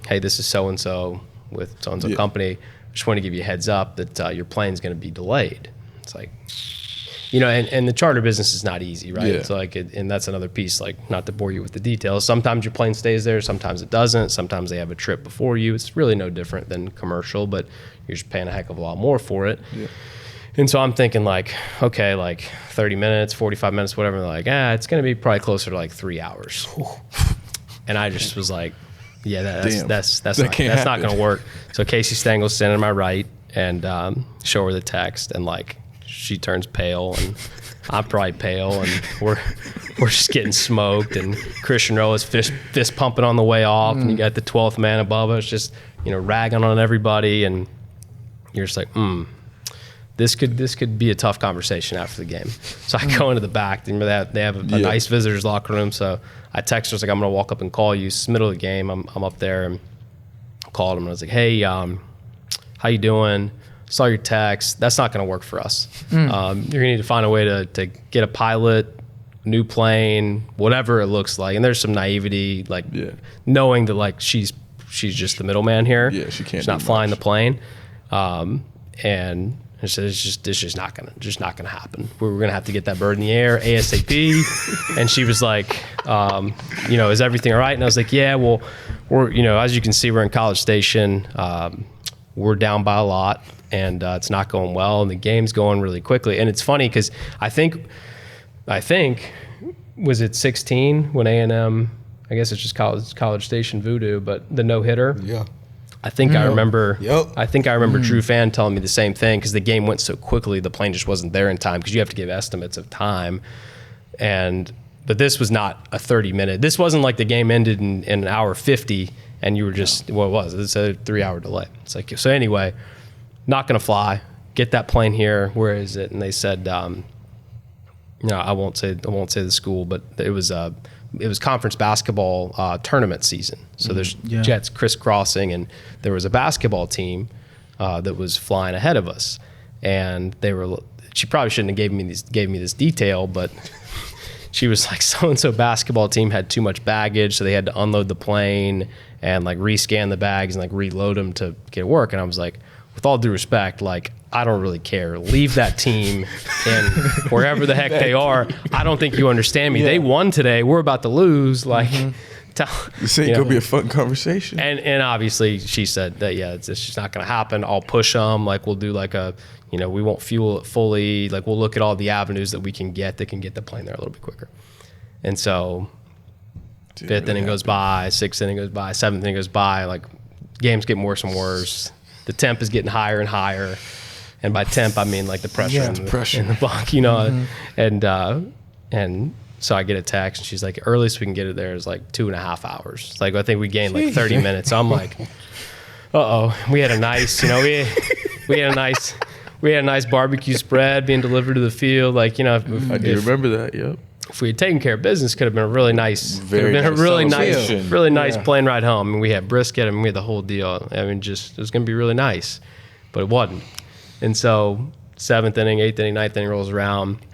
"Hey, this is so and so with so and so company. Just want to give you a heads up that your plane's going to be delayed." It's like. You know, and the charter business is not easy, right? It's like, and that's another piece, like, not to bore you with the details. Sometimes your plane stays there, sometimes it doesn't. Sometimes they have a trip before you. It's really no different than commercial, but you're just paying a heck of a lot more for it. And so I'm thinking like, okay, like 30 minutes, 45 minutes, whatever. And they're like, it's going to be probably closer to like 3 hours. And I just was like, that's not going to work. So Casey Stengel's standing to my right, and show her the text, and like, she turns pale, and I'm probably pale, and we're just getting smoked, and Christian Rowe is fist pumping on the way off, and you got the 12th man above us just, you know, ragging on everybody, and you're just like, this could be a tough conversation after the game. So I go into the back, and they have a nice visitors locker room, so I text her, I was like, I'm gonna walk up and call you. It's the middle of the game, I'm up there, and I called him, and I was like, hey, how you doing? Saw your text. That's not going to work for us. You're going to need to find a way to get a pilot, new plane, whatever it looks like. And there's some naivety, like knowing that like she's just the middleman here. Yeah, she's not flying the plane. And it's just not gonna happen. We're gonna have to get that bird in the air ASAP. And she was like, you know, is everything all right? And I was like, yeah, well, we're, you know, as you can see, we're in College Station. We're down by a lot, and it's not going well, and the game's going really quickly. And it's funny because I think was it 16 when A&M, I guess it's just College Station voodoo, but the no-hitter. Yeah. I think I remember. Yep. I think I remember Drew Fan telling me the same thing, because the game went so quickly, the plane just wasn't there in time, because you have to give estimates of time. But this was not a 30-minute. This wasn't like the game ended in an hour 50, and you were just what was it? It's a 3-hour delay. It's like, so anyway, not gonna fly. Get that plane here. Where is it? And they said, no, I won't say the school, but it was conference basketball tournament season. So there's jets crisscrossing, and there was a basketball team that was flying ahead of us, and she probably shouldn't have gave me this detail, but she was like, so-and-so basketball team had too much baggage, so they had to unload the plane and like rescan the bags and like reload them to get work. And I was like, with all due respect, like, I don't really care. Leave that team in wherever the heck they are. I don't think you understand me. They won today. We're about to lose. Like, this ain't gonna be a fun conversation. And obviously she said that, it's just not gonna happen. I'll push them. Like, we'll do like we won't fuel it fully. Like, we'll look at all the avenues that we can get that can get the plane there a little bit quicker. And so fifth inning goes by, sixth inning goes by, seventh inning goes by. Like, games get worse and worse. the temp is getting higher and higher. And by temp, I mean like the pressure, in the bunk, you know. And so I get a text, and she's like, earliest we can get it there is like 2.5 hours. Like, I think we gained like 30 minutes. So I'm like, we had a nice, you know, we had a nice barbecue spread being delivered to the field. Like, you know, I do remember that. Yep. If we had taken care of business, could have been a really nice, plane ride home. And we had brisket, and we had the whole deal. I mean, it was going to be really nice, but it wasn't. And so 7th inning, 8th inning, 9th inning rolls around,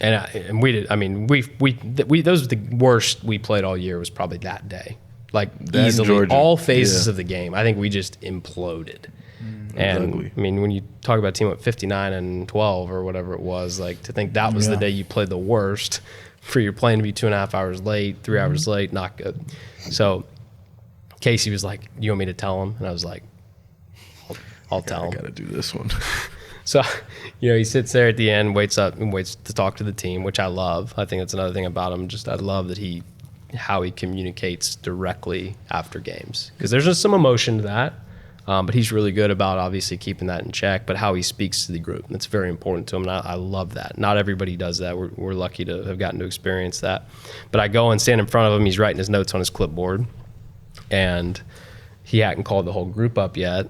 and we did. I mean, we those were the worst we played all year. Was probably that day, like easily all phases of the game. I think we just imploded. And ugly. I mean, when you talk about a team with 59-12 or whatever it was, like to think that was the day you played the worst for your plane to be 2.5 hours late, 3 hours late, not good. So Casey was like, "You want me to tell him?" And I was like, I'll tell him. I got to do this one. So, you know, he sits there at the end, waits up and waits to talk to the team, which I love. I think that's another thing about him. Just I love that how he communicates directly after games, because there's just some emotion to that. But he's really good about obviously keeping that in check, but how he speaks to the group. That's very important to him. And I love that. Not everybody does that. We're lucky to have gotten to experience that. But I go and stand in front of him. He's writing his notes on his clipboard, and he hadn't called the whole group up yet,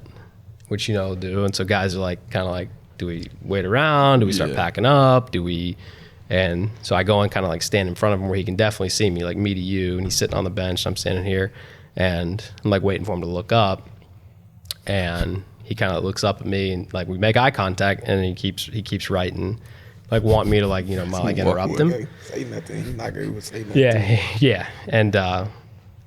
which, you know, do. And so guys are like, kind of like, do we wait around? Do we start packing up? And so I go and kind of like stand in front of him where he can definitely see me, like me to you. And he's sitting on the bench. I'm standing here, and I'm like waiting for him to look up. And he kind of looks up at me, and like we make eye contact, and he keeps writing, like wanting me to like, you know, like interrupt him. Hey, say nothing. He's not going to say nothing. Yeah.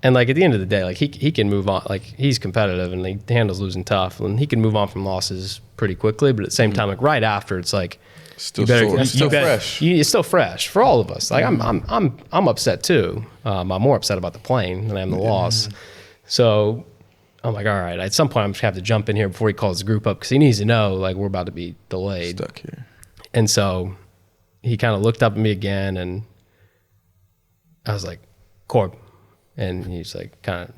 And like at the end of the day, like he can move on. Like he's competitive and he handles losing tough, and he can move on from losses pretty quickly. But at the same time, like right after, it's like fresh. It's still fresh for all of us. Like I'm upset too. I'm more upset about the plane than I am the loss. So I'm like, all right. At some point, I'm just gonna have to jump in here before he calls the group up, because he needs to know like we're about to be delayed. Stuck here. And so he kind of looked up at me again, and I was like, Corb. And he's like, kind of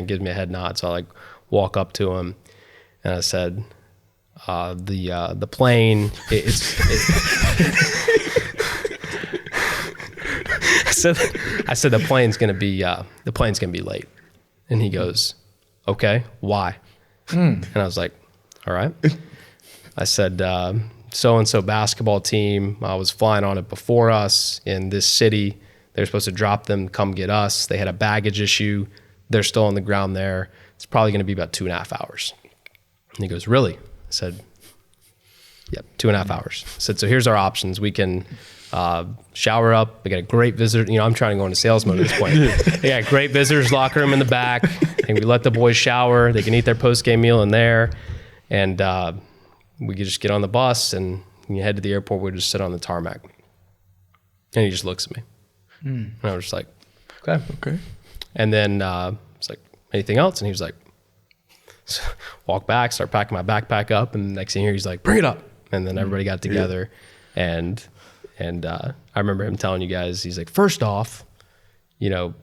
gives me a head nod. So I like walk up to him, and I said, the plane, I said the plane's gonna be late. And he goes, okay, why? And I was like, all right. I said, so-and-so basketball team was flying on it before us in this city. They were supposed to drop them, come get us. They had a baggage issue. They're still on the ground there. It's probably going to be about 2.5 hours. And he goes, really? I said, yep, 2.5 hours. I said, so here's our options. We can shower up. We got a great visitor. You know, I'm trying to go into sales mode at this point. They got a great visitors locker room in the back. And we let the boys shower. They can eat their post-game meal in there. And we could just get on the bus and you head to the airport. We'll just sit on the tarmac. And he just looks at me. And I was just like, okay. And then it's like, anything else? And he was like, so walk back, start packing my backpack up. And the next thing you hear, he's like, bring it up. And then everybody got together. And I remember him telling you guys, he's like, first off, you know,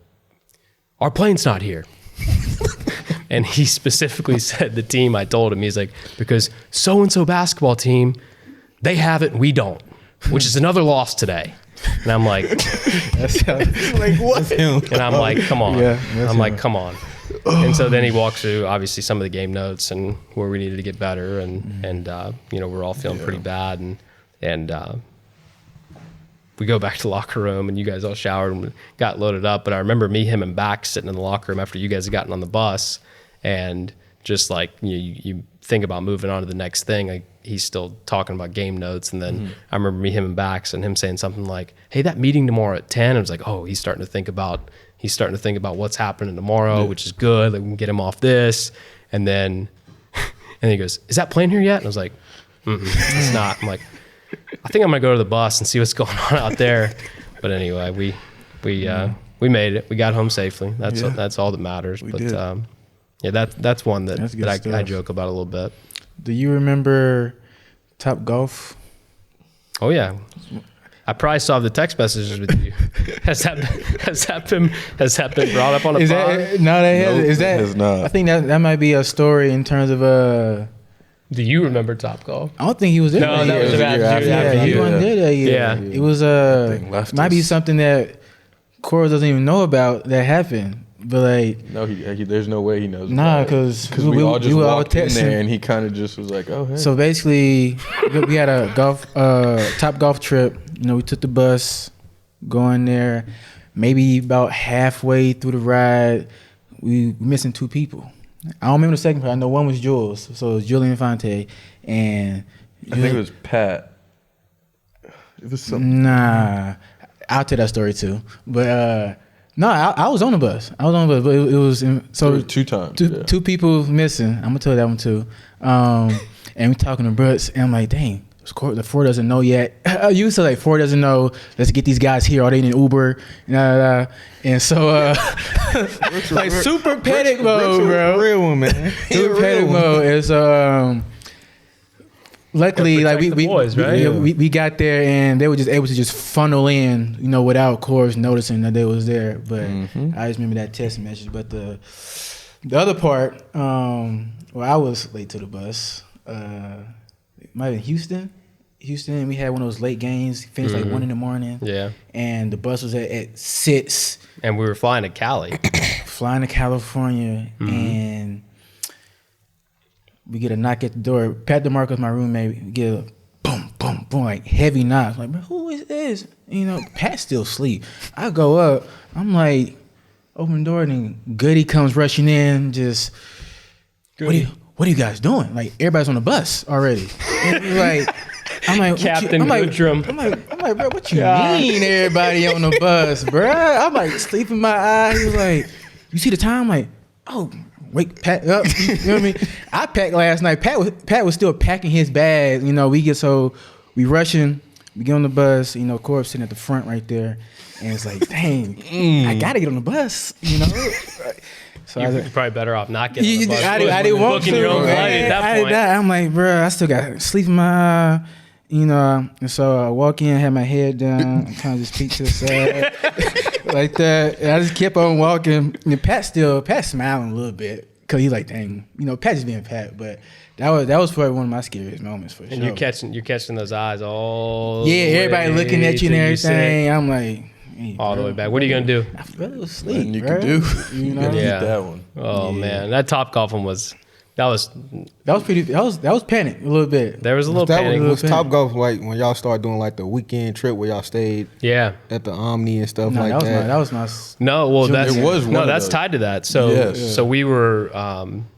our plane's not here. And he specifically said the team, I told him, he's like, because so-and-so basketball team, they have it and we don't, which is another loss today. And I'm like, like what? And I'm like, come on. I'm like, come on. And so then he walks through obviously some of the game notes and where we needed to get better, and you know, we're all feeling pretty bad, and we go back to the locker room, and you guys all showered and got loaded up. But I remember me, him, and Bax sitting in the locker room after you guys had gotten on the bus, and just like you think about moving on to the next thing. Like he's still talking about game notes, and then I remember me, him, and Bax, and him saying something like, "Hey, that meeting tomorrow at 10." I was like, "Oh, he's starting to think about what's happening tomorrow, which is good. Like we can get him off this." And then he goes, "Is that plane here yet?" And I was like, "It's not." I'm like, I think I'm gonna go to the bus and see what's going on out there. But anyway, we made it. We got home safely. That's all that matters. We but did. That's one that I joke about a little bit. Do you remember Top Golf? Oh yeah. I probably saw the text messages with you. Has that been brought up on a pod? That has not. I think that might be a story in terms of Do you remember Topgolf? I don't think he was there. No, that was after he wasn't there that year. Yeah. It was might be something that Cora doesn't even know about that happened. But like, no, there's no way he knows. Nah, because we all just walked in there, and he kind of just was like, "Oh, hey." So basically, we had a top golf trip. You know, we took the bus, going there. Maybe about halfway through the ride, we missing 2 people. I don't remember the second part. I know one was Jules, so it was Julian Fonte, and I think it was Pat. It was something. Nah, I'll tell that story too. But no, I was on the bus. But it was so There was 2 times. Two people missing. I'm gonna tell that one too. And we talking to Brooks, and I'm like, dang. The 4 doesn't know yet. I used to like 4 doesn't know. Let's get these guys here. Are they in an Uber? And so like super panic mode, bro. Real one, man. Super panic mode. And luckily, like we got there, and they were just able to just funnel in, you know, without course noticing that they was there. But I just remember that text message. But the other part, I was late to the bus. Might have been Houston, we had one of those late games, finished like 1 a.m. Yeah. And the bus was at 6. And we were flying to Cali. Flying to California, and we get a knock at the door. Pat DeMarco's my roommate. We get a boom, boom, boom, like heavy knock. Like, bro, who is this? You know, Pat's still asleep. I go up. I'm like, open the door, and then Goody comes rushing in, just, what are you guys doing? Like, everybody's on the bus already. And like, I'm like, Captain Goodrum. I'm like, bro, what you mean everybody on the bus, bro? I'm like, sleeping my eye. He was like, you see the time? I'm like, oh, wake Pat up. You know what I mean? I packed last night. Pat was still packing his bag. You know, we rushing. We get on the bus. You know, Corp sitting at the front right there. And it's like, dang, I got to get on the bus, you know? So You're probably better off not getting on the bus. I didn't want to. Your own flight at that point. I'm like, bro, I still got sleep in my eye, you know. And so I walk in, had my head down, kind of just peek to the side like that. And I just kept on walking. And Pat's smiling a little bit because he's like, dang, you know, Pat's just being Pat. But that was probably one of my scariest moments for sure. And you're catching those eyes all. Yeah, everybody looking at you and everything. I'm like. Hey, all the way back. What are you gonna do? I fell asleep. Nothing you can do. You know? Yeah. That one. Oh man, that Topgolf one was pretty. That was panic a little bit. There was a little panic. Was Topgolf like when y'all started doing like the weekend trip where y'all stayed? Yeah. At the Omni and stuff that. That was my. No, well, that's those. tied to that. So so we were.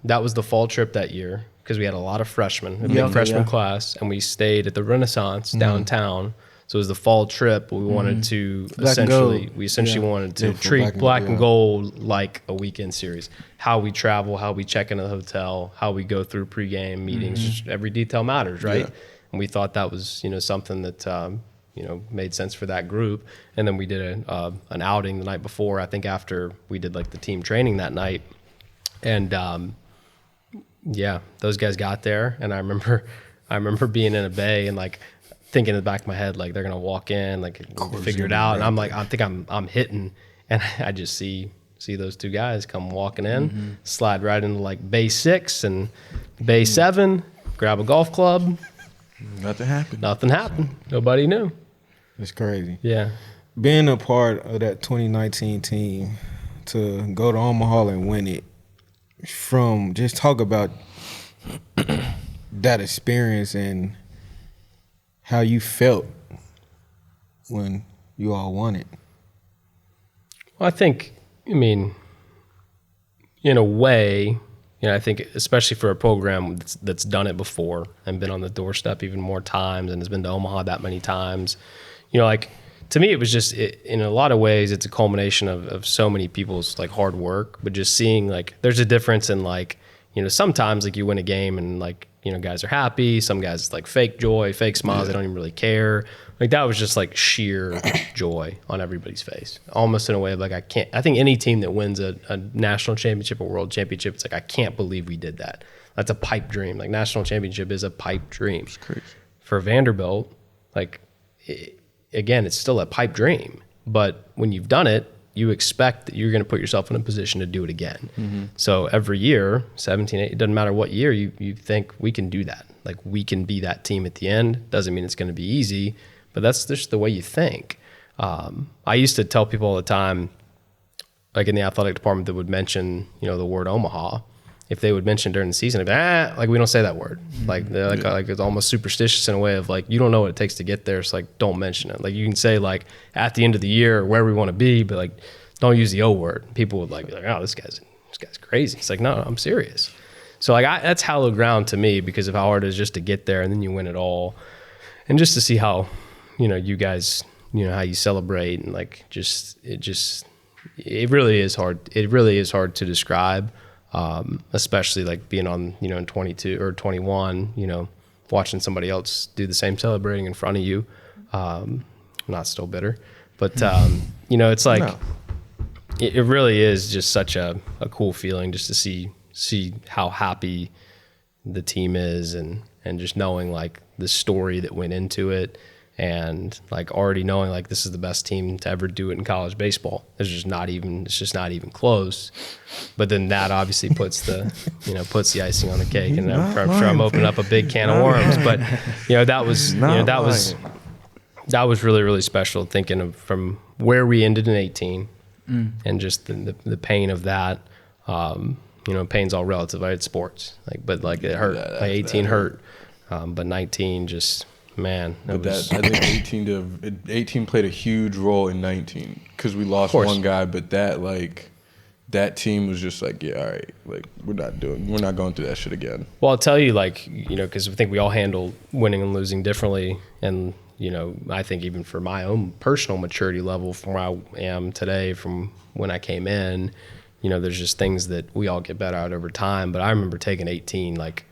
That was the fall trip that year because we had a lot of freshmen, a big freshman class, and we stayed at the Renaissance downtown. So it was the fall trip. We wanted to essentially wanted to treat Black and Gold like a weekend series. How we travel, how we check into the hotel, how we go through pregame meetings. Just every detail matters, right? Yeah. And we thought that was something that made sense for that group. And then we did an outing the night before. I think after we did like the team training that night, and those guys got there, and I remember being in a bay and like. Thinking in the back of my head, like they're gonna walk in, like figure it out, and I'm like, I think I'm hitting, and I just see those 2 guys come walking in, slide right into like bay 6 and bay 7, grab a golf club. Nothing happened. Nobody knew. It's crazy. Yeah, being a part of that 2019 team to go to Omaha and win it. From just talk about that experience and how you felt when you all won it. Well, in a way, I think especially for a program that's done it before and been on the doorstep even more times and has been to Omaha that many times, like to me, it was just in a lot of ways, it's a culmination of so many people's like hard work, but just seeing like there's a difference in like, sometimes like you win a game and like, guys are happy. Some guys it's like fake joy, fake smiles. They don't even really care. Like that was just like sheer joy on everybody's face, almost in a way of like, I think any team that wins a national championship or world championship, it's like, I can't believe we did that. That's a pipe dream. Like national championship is a pipe dream. It's crazy. For Vanderbilt, like again, it's still a pipe dream. But when you've done it, you expect that you're going to put yourself in a position to do it again. Mm-hmm. So every year, 17, 18, it doesn't matter what year, you think we can do that. Like we can be that team at the end. Doesn't mean it's going to be easy, but that's just the way you think. I used to tell people all the time, like in the athletic department that would mention, the word Omaha. If they would mention during the season, I'd be, like we don't say that word. Like they're like it's almost superstitious in a way of like, you don't know what it takes to get there. So like, don't mention it. Like you can say like at the end of the year or where we want to be, but like, don't use the O word. People would like, be like, oh, this guy's crazy. It's like, no, I'm serious. So like that's hallowed ground to me because of how hard it is just to get there and then you win it all. And just to see how, you guys, how you celebrate and like it really is hard. It really is hard to describe. Especially like being on, in 22 or 21, watching somebody else do the same celebrating in front of you. I'm not still bitter, but, it's like, no. It really is just such a cool feeling just to see how happy the team is and just knowing like the story that went into it. And like already knowing like this is the best team to ever do it in college baseball. It's just not even close. But then that obviously puts the icing on the cake. And I'm sure I'm opening up a big can of worms. But that was really, really special thinking of from where we ended in 18 and just the pain of that. Pain's all relative. I had sports, but like it hurt. Like 18 hurt, but 19 just. Man, I think 18 played a huge role in 19 because we lost one guy, but that team was just like, yeah, all right, like we're not going through that shit again. Well, I'll tell you, like, because I think we all handle winning and losing differently, and I think even for my own personal maturity level from where I am today, from when I came in, there's just things that we all get better at over time. But I remember taking 18 like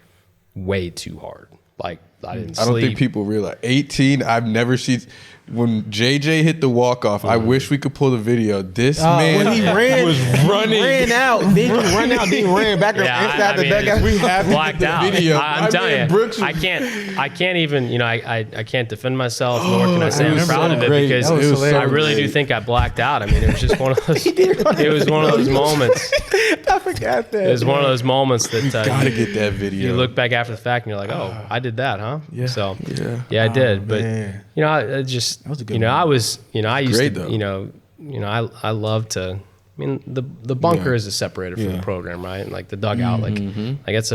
way too hard, like. I didn't sleep. I don't think people realize 18. I've never seen when JJ hit the walk-off. I wish we could pull the video. This man when he was running. He ran out. Then he ran out. Then he ran back inside the dugout. We have blacked out. Video. I'm telling you, I can't even. I can't defend myself. Nor can I say I'm proud of it because I really do think I blacked out. I mean, it was just one of those. It was one of those moments. I forgot that. It was one of those moments that gotta get that video. You look back after the fact and you're like, oh, I did that, huh? Yeah. So I did, but I just. That was a good one. I used great, to, I love to. I mean, the bunker is a separator from the program, right? And like the dugout, like it's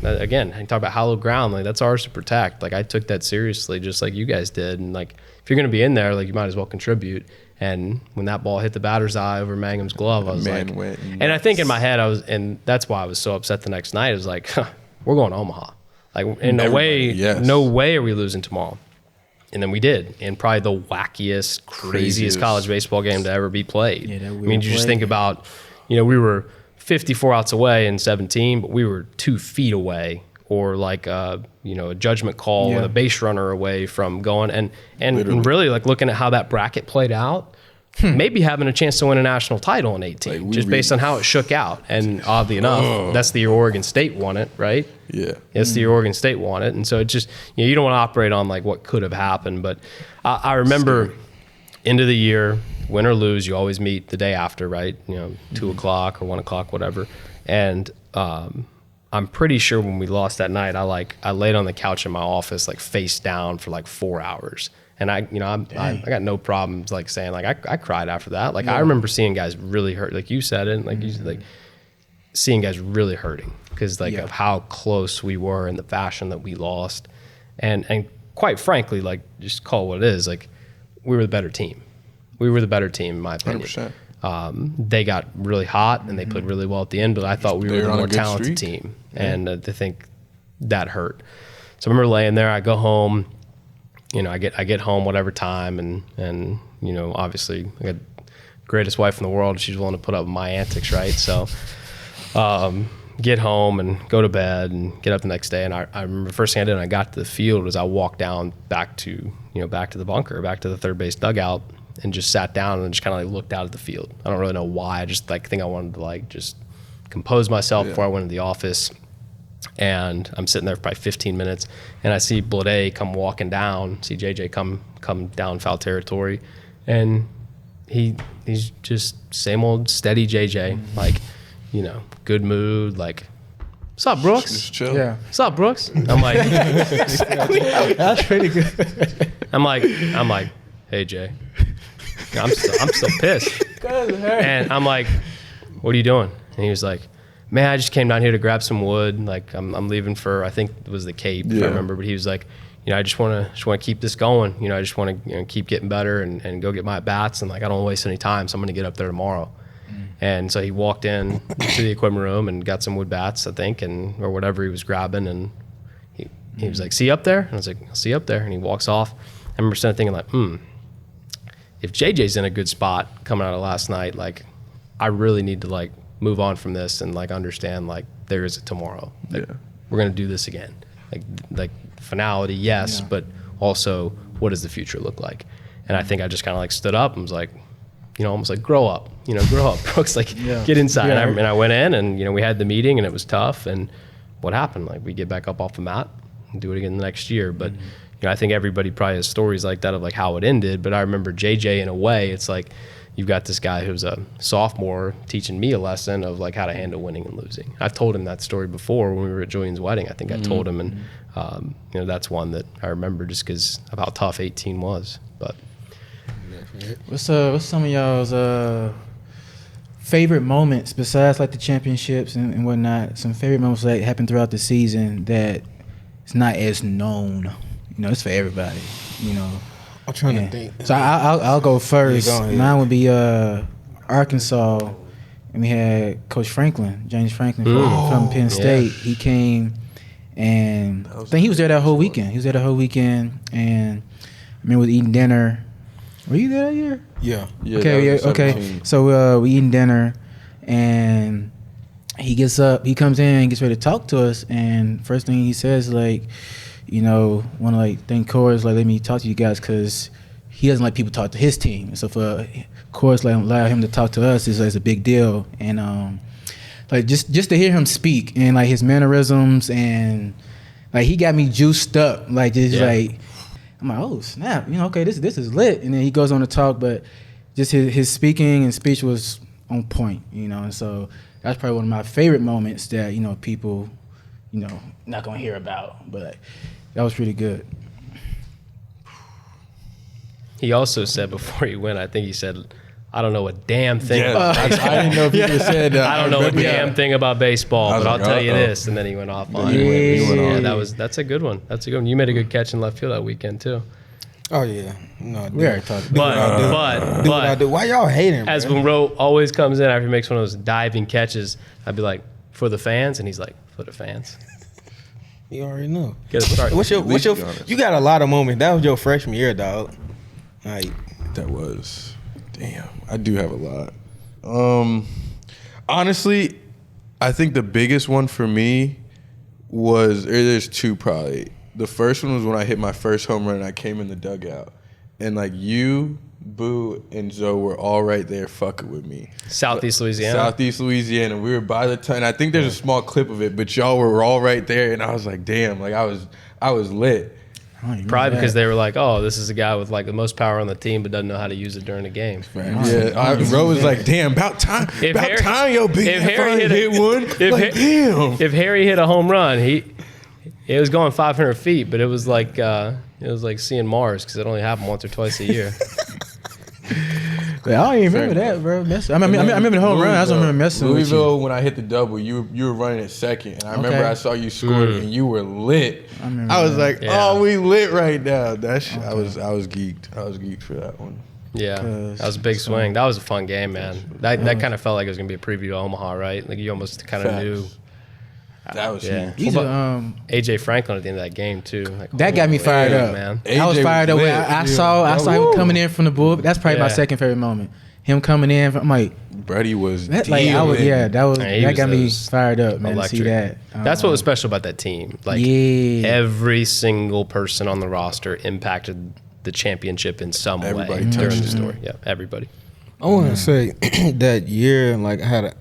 again. I talk about hallowed ground. Like that's ours to protect. Like I took that seriously, just like you guys did. And like if you're gonna be in there, like you might as well contribute. And when that ball hit the batter's eye over Mangum's glove, I was and I think in my head and that's why I was so upset the next night. It was like, we're going to Omaha. Like in no way are we losing tomorrow. And then we did, in probably the wackiest, craziest college baseball game to ever be played. Yeah, you just think about, we were 54 outs away in 17, but we were 2 feet away, or like a judgment call with a base runner away from going, and really like looking at how that bracket played out. Maybe having a chance to win a national title in 18, just based on how it shook out. And oddly enough, that's the year Oregon State won it, right? Yeah. It's the year Oregon State won it. And so it just, you don't want to operate on like what could have happened. But I remember end of the year, win or lose, you always meet the day after, right? 2 o'clock or 1 o'clock, whatever. And I'm pretty sure when we lost that night, I laid on the couch in my office, like face down for like 4 hours. And I got no problems like saying like I cried after that. Like I remember seeing guys really hurt, like you said it, like seeing guys really hurting because of how close we were in the fashion that we lost, and quite frankly, like just call it what it is, like we were the better team. We were the better team in my opinion. 100%. They got really hot and they played really well at the end, but I thought we were the more talented team, and I think that hurt. So I remember laying there. I go home. I get home whatever time, and obviously I got the greatest wife in the world. She's willing to put up with my antics, right? So get home and go to bed and get up the next day. And I remember the first thing I did when I got to the field was I walked down back to the bunker, back to the third base dugout, and just sat down and just kind of like looked out at the field. I don't really know why. I just think I wanted to like just compose myself before I went to the office. And I'm sitting there for probably 15 minutes, and I see Blade come walking down, see JJ come down foul territory, and he's just same old steady JJ, like, you know, good mood, like, what's up, Brooks? Just chill. Yeah. What's up, Brooks? I'm like, That's pretty good. I'm like, hey Jay, I'm still pissed, and I'm like, what are you doing? And he was like, man, I just came down here to grab some wood. Like I'm leaving for, I think it was the Cape, if I remember. But he was like, you know, I just want to keep this going. You know, I just want to keep getting better and go get my bats. And like, I don't want to waste any time. So I'm going to get up there tomorrow. And so he walked in to the equipment room and got some wood bats, I think, or whatever he was grabbing. And he was like, see you up there? And I was like, I'll see you up there. And he walks off. I remember sitting thinking like, if JJ's in a good spot coming out of last night, like, I really need to like move on from this and like understand like there is a tomorrow. Like, we're gonna do this again. Like finality, yes, but also what does the future look like? And I think I just kind of like stood up and was like, you know, almost like grow up, Brooks, like get inside. And I went in and, you know, we had the meeting and it was tough. And what happened? Like we get back up off the mat and do it again the next year. But you know, I think everybody probably has stories like that of like how it ended. But I remember JJ in a way, it's like, you've got this guy who's a sophomore teaching me a lesson of like how to handle winning and losing. I've told him that story before when we were at Julian's wedding. I think I told him, and you know, that's one that I remember just because of how tough 18 was. But what's some of y'all's favorite moments besides like the championships and whatnot? Some favorite moments that happened throughout the season that it's not as known. You know, it's for everybody. You know. I'm trying to think. So I'll go first. Yeah, go ahead. Mine would be Arkansas, and we had Coach James Franklin from Penn State. He came, and I think he was there that whole weekend. And I remember eating dinner. Were you there that year? Yeah. Okay. So we eating dinner, and he gets up. He comes in and gets ready to talk to us, and first thing he says like, you know, want to like thank Coors, like let me talk to you guys because he doesn't like people talk to his team. So for Coors, like allow him to talk to us is a big deal. And like just to hear him speak and like his mannerisms and like he got me juiced up. Like just like I'm like, oh snap, you know, okay, this is lit. And then he goes on to talk, but just his speaking and speech was on point, you know. And so that's probably one of my favorite moments that, you know, people, you know, not gonna hear about, but that was pretty good. he also said before he went, I think he said, I don't know a damn thing about I baseball. didn't know if you said that. I don't know a damn thing about baseball, but I'll tell you this. And then he went off on it. He went on. That's a good one. That's a good one. You made a good catch in left field that weekend too. Oh yeah, no, We already talked about But do what I do. Why y'all hating? as bro? when Ro always comes in after he makes one of those diving catches, I'd be like, for the fans, and he's like, for the fans. You already know. Get a start. What's your? You got a lot of moments. That was your freshman year, dog. Like That was, damn, I do have a lot. Honestly, I think the biggest one for me was, or there's two probably. The first one was when I hit my first home run and I came in the dugout. And like you, Boo, and Zoe were all right there fucking with me. Southeast Louisiana. Southeast Louisiana. We were by the ton. I think there's a small clip of it, but y'all were all right there, and I was like, damn, like I was lit. Probably because they were like, oh, this is a guy with like the most power on the team, but doesn't know how to use it during the game. Yeah, Ro was like, damn, about time, yo, big if man Harry finally hit one. Like, damn. If Harry hit a home run, it was going 500 feet, but it was like seeing Mars because it only happened once or twice a year. I don't even remember that, bro. I remember the home run. I don't remember messing with you. Louisville, when I hit the double, you were running at second, and I remember I saw you scored and you were lit. I was like, oh, we lit right now. I was geeked. I was geeked for that one. Yeah, that was a big swing. That was a fun game, man. That kind of felt like it was gonna be a preview to Omaha, right? Like you almost kind of knew. That was huge. AJ Franklin at the end of that game too. Like, that got me fired up, man. I was fired up when I saw him coming in from the bull. That's probably my second favorite moment. Him coming in, I'm like, Brady was that got me fired up, man. To see that. That's what was special about that team. Like every single person on the roster impacted the championship in some way during the story. Yeah, everybody. I want to say that year, like I had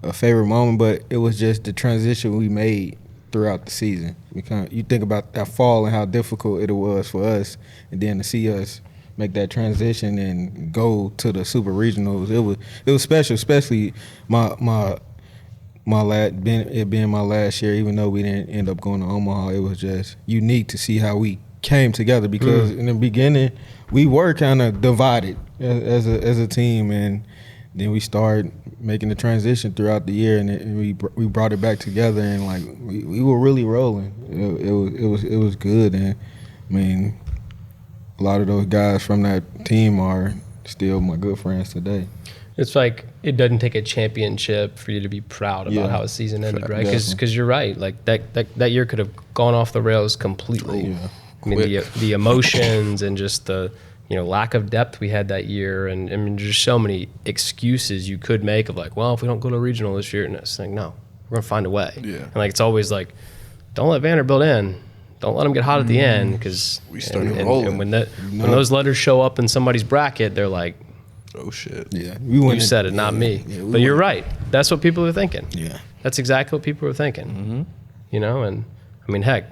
a favorite moment, but it was just the transition we made throughout the season. You think about that fall and how difficult it was for us, and then to see us make that transition and go to the super regionals, it was special, especially it being my last year. Even though we didn't end up going to Omaha, it was just unique to see how we came together, because in the beginning we were kind of divided as a team, and then we started making the transition throughout the year, and we brought it back together, and like we were really rolling. It was good, and I mean, a lot of those guys from that team are still my good friends today. It's like it doesn't take a championship for you to be proud about how a season ended, right? Because you're right, like that year could have gone off the rails completely. I mean, the emotions and just the lack of depth we had that year, and I mean, there's so many excuses you could make of like, well, if we don't go to regional this year, and it's like, no, we're gonna find a way. And like, it's always like, don't let Vanderbilt in, don't let them get hot at the end, because we started rolling. And when those letters show up in somebody's bracket, they're like, oh shit, you said it, not me. But you're right, that's what people are thinking. That's exactly what people are thinking. And I mean, heck,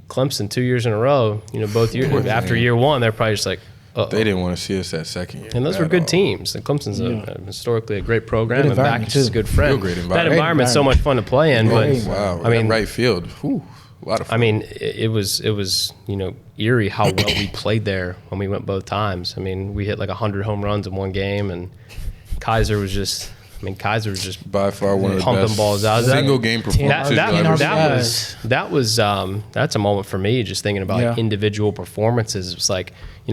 Clemson 2 years in a row, both years after year one, they're probably just like, uh-oh. They didn't want to see us that second year. And those were good teams. And Clemson's historically a great program, and Backus is a good friend. Great environment. That environment's so much fun to play in. But I mean, right field, a lot of fun. I mean, it was eerie how well we played there when we went both times. I mean, we hit like 100 home runs in one game, and Kaiser was just by far one of the pumping best balls out. single game performances. That's a moment for me, just thinking about individual performances. It's like,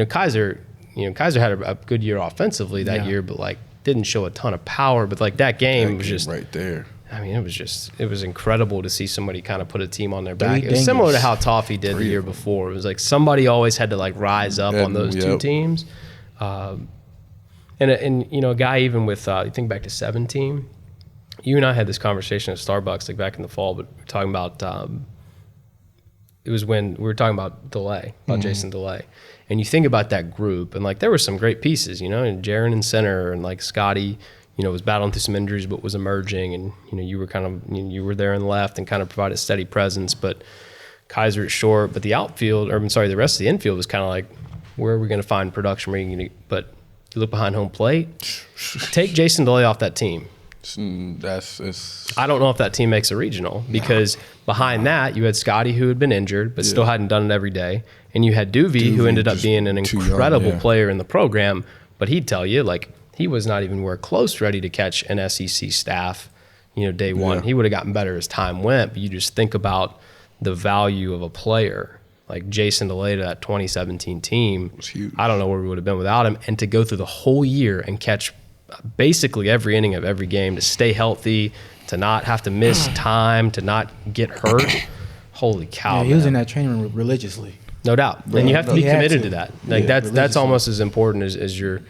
Kaiser had a good year offensively that year, but like didn't show a ton of power. But like that game was just right there. I mean, it was incredible to see somebody kind of put a team on their back. It was similar to how Toffee did the year before. It was like somebody always had to like rise up on those two teams. And a guy even with, you think back to 17, you and I had this conversation at Starbucks like back in the fall, but we're talking about, it was when we were talking about Delay, about Jason Delay. And you think about that group, and like there were some great pieces, and Jaron in center, and like Scotty, was battling through some injuries but was emerging, and you were kind of you were there in left and kind of provided steady presence, but Kaiser at short, but the outfield, the rest of the infield was kind of like, where are we going to find production? But you look behind home plate, take Jason Delay off that team. I don't know if that team makes a regional, because behind that you had Scotty, who had been injured but still hadn't done it every day, and you had Duvey, who ended up being an incredible player in the program, but he'd tell you like he was not even anywhere close ready to catch an SEC staff, day one. He would have gotten better as time went, but you just think about the value of a player like Jason Delay to that 2017 team. I don't know where we would have been without him, and to go through the whole year and catch basically every inning of every game, to stay healthy, to not have to miss time, to not get hurt. Holy cow! He was in that training room religiously. No doubt, and you have to be committed to that. Like that's almost as important as your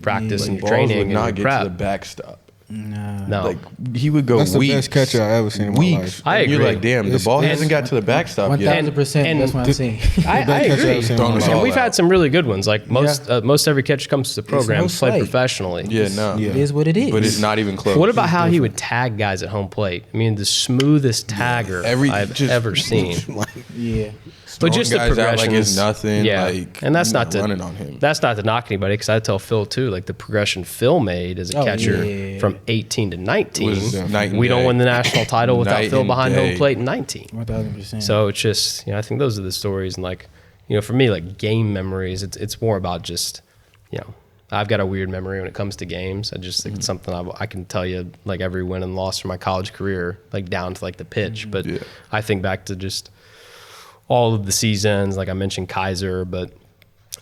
practice and your training would not and get prep. to the backstop. No. Like he would go That's weeks. the best catcher I ever seen in my life. I agree. You're like, damn, the ball hasn't got to the backstop yet. 1,000%. That's what I'm saying. I agree. And we've had some really good ones. Like most every catcher comes to the program played professionally. It is what it is. But it's not even close. What about how he would tag guys at home plate? I mean, the smoothest tagger I've ever seen. But just the progression, like it's nothing. And that's not running on him. That's not to knock anybody, because I tell Phil too, like the progression Phil made as a catcher from 18 to 19. We don't win the national title without Phil behind home plate in 19. 1,000%. So it's just, I think those are the stories, and like, for me, like game memories, it's more about just, I've got a weird memory when it comes to games. I just think it's something I can tell you like every win and loss from my college career, like down to like the pitch. But I think back to just all of the seasons, like I mentioned Kaiser, but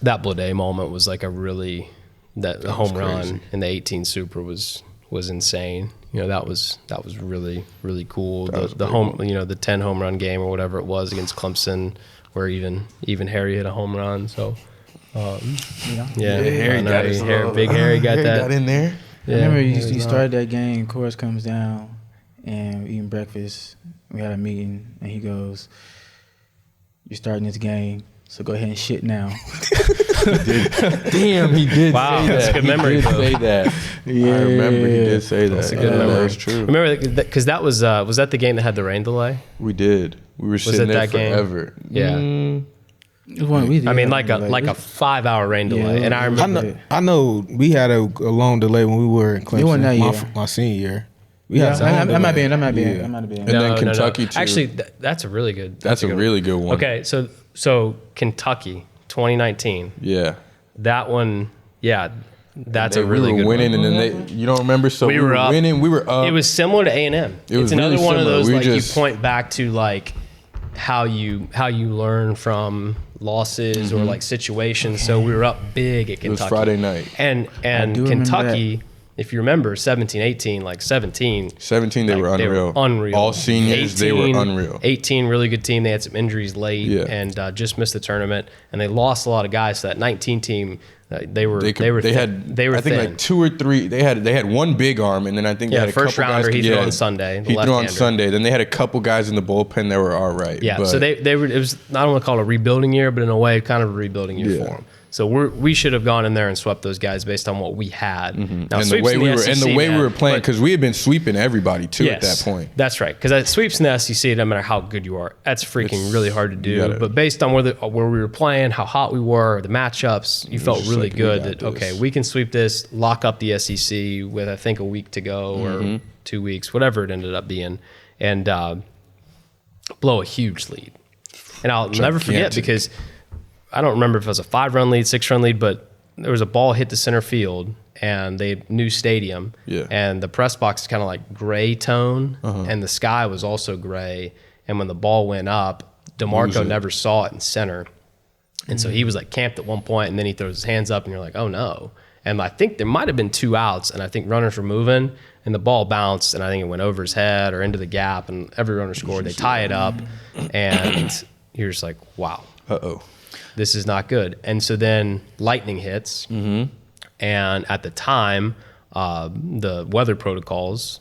that Blade moment was like that home run in the 18 Super was insane. That was really, really cool. The home, the 10 home run game or whatever it was against Clemson, where even Harry hit a home run. So Harry Big Harry got that. Got in there. I remember you started that game, Chorus comes down, and we're eating breakfast. We had a meeting, and he goes, "You're starting this game. So go ahead and shit now. Damn, he did Wow, say that. that's a good memory, He did though. say that. Yeah. I remember he did say that. That's a good memory. That's true. Remember, because that was that the game that had the rain delay? We did. We were sitting it there that game? forever. Yeah. It was one we did. I mean, like a 5-hour rain delay. And I remember. I know we had a long delay when we were in It wasn't that Clemson year. my senior year. I might be. And then Kentucky too. Actually, that's a really good. That's a really good one. Okay, so Kentucky 2019. Yeah. That one, yeah, that's a really we good were winning, one. and then you don't remember. So we were up. winning. We were up. It was similar to A&M. It was It's another really one of similar. those We like just- you point back to like how you learn from losses or like situations. So we were up big at Kentucky. It was Friday night. And do remember Kentucky, if you remember 17-18, like 17. 17, they were unreal. All seniors, they were unreal. 18, really good team. They had some injuries late Yeah. and just missed the tournament. And they lost a lot of guys. So that 19 team, they were They thin. I think like 2 or 3. They had one big arm, and then I think they had a first couple rounder guys. he threw on Sunday. He threw on Sunday. Then they had a couple guys in the bullpen that were all right. Yeah, but so they were. It was, I don't want to call it a rebuilding year, but in a way, kind of a rebuilding year for them. So we should have gone in there and swept those guys based on what we had. Now, and the way we were playing, because we had been sweeping everybody too at that point. That's right. Because sweeps in the SEC, no matter how good you are, that's freaking really hard to do. But based on where we were playing, how hot we were, the matchups, you felt really like, good that okay, we can sweep this, lock up the SEC with I think a week to go or 2 weeks, whatever it ended up being, and blow a huge lead. And I'll never forget because I don't remember if it was a 5-run lead, 6-run lead, but there was a ball hit the center field and they had new stadium. Yeah. And the press box is kind of like gray tone and the sky was also gray. And when the ball went up, DeMarco never saw it in center. And so he was like camped at one point and then he throws his hands up and you're like, oh no. And I think there might have been 2 outs and I think runners were moving and the ball bounced and I think it went over his head or into the gap and every runner scored. They tie it up and you're just like, wow. Uh-oh. This is not good. And so then lightning hits. And at the time, the weather protocols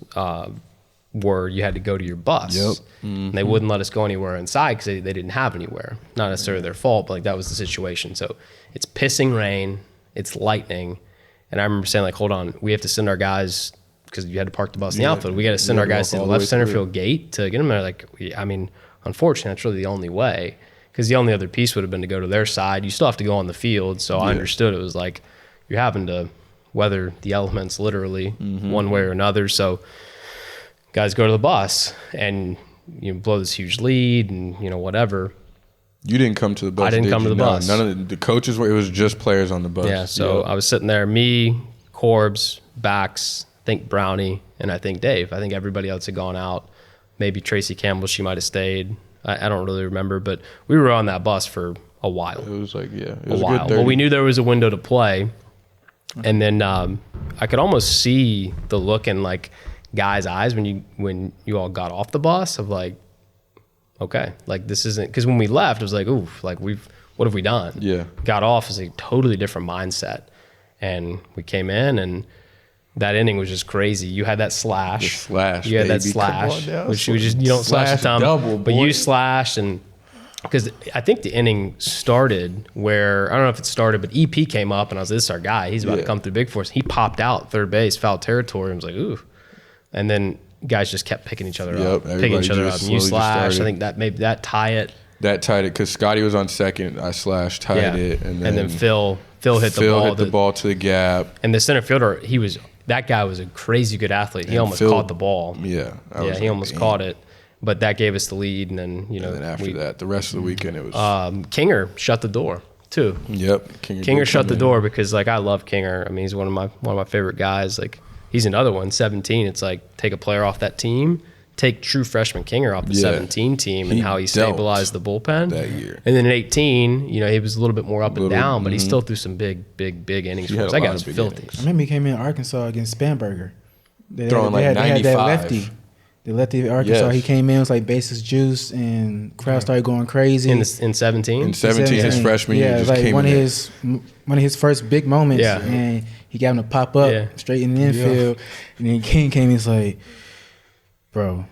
were you had to go to your bus. Yep. And they wouldn't let us go anywhere inside because they didn't have anywhere. Not necessarily their fault, but like that was the situation. So it's pissing rain, it's lightning. And I remember saying like, hold on, we have to send our guys because you had to park the bus in the outfield. We got to send our guys to the left center field gate to get them there. Like, I mean, unfortunately, that's really the only way. Because the only other piece would have been to go to their side. You still have to go on the field. So I understood it was like you're having to weather the elements literally one way or another. So guys go to the bus and you blow this huge lead and whatever. You didn't come to the bus. I didn't come to the bus. None of the coaches were. It was just players on the bus. Yeah. So I was sitting there, me, Corbs, Bax, I think Brownie, and I think Dave. I think everybody else had gone out. Maybe Tracy Campbell, she might have stayed. I don't really remember, but we were on that bus for a while. It was like, it a was while. good But we knew there was a window to play. And then I could almost see the look in like guys' eyes when you all got off the bus of like, okay, like this isn't, because when we left, it was like, ooh, like what have we done? Yeah. Got off as a totally different mindset. And we came in and that inning was just crazy. You had that slash. The slash, You had that baby. slash, Come on now. which you don't slash a ton, double, but boy. you slashed and because I think the inning started where I don't know if it started, but EP came up and I was like, this is our guy. He's about to come through big force. He popped out third base, foul territory. I was like, ooh, and then guys just kept picking each other up, picking each other up. And you slash. I think that maybe that tie it. That tied it because Scotty was on second. I slashed, tied it, and then Phil hit the ball to the gap. And the center fielder, that guy was a crazy good athlete. He almost caught the ball. Yeah. He almost caught it. But that gave us the lead, and then And then after that, the rest of the weekend it was. Kinger shut the door too. Yep, Kinger shut the door because like I love Kinger. I mean, he's one of my favorite guys. Like he's another one. 17. It's like take a player off that team, take true freshman Kinger off the 17 team, and how he stabilized the bullpen that year. And then in 18, he was a little bit more up and down, but he still threw some big innings for us. That guy was filthy. I remember he came in Arkansas against Spanberger. They Throwing like 95. Had that lefty. The lefty of Arkansas, he came in, it was like bases juice, and crowd started going crazy. In 17? In 17, his freshman year, just like came one in. One of his first big moments, and he got him to pop up straight in the infield, and then King came in, he's like, bro.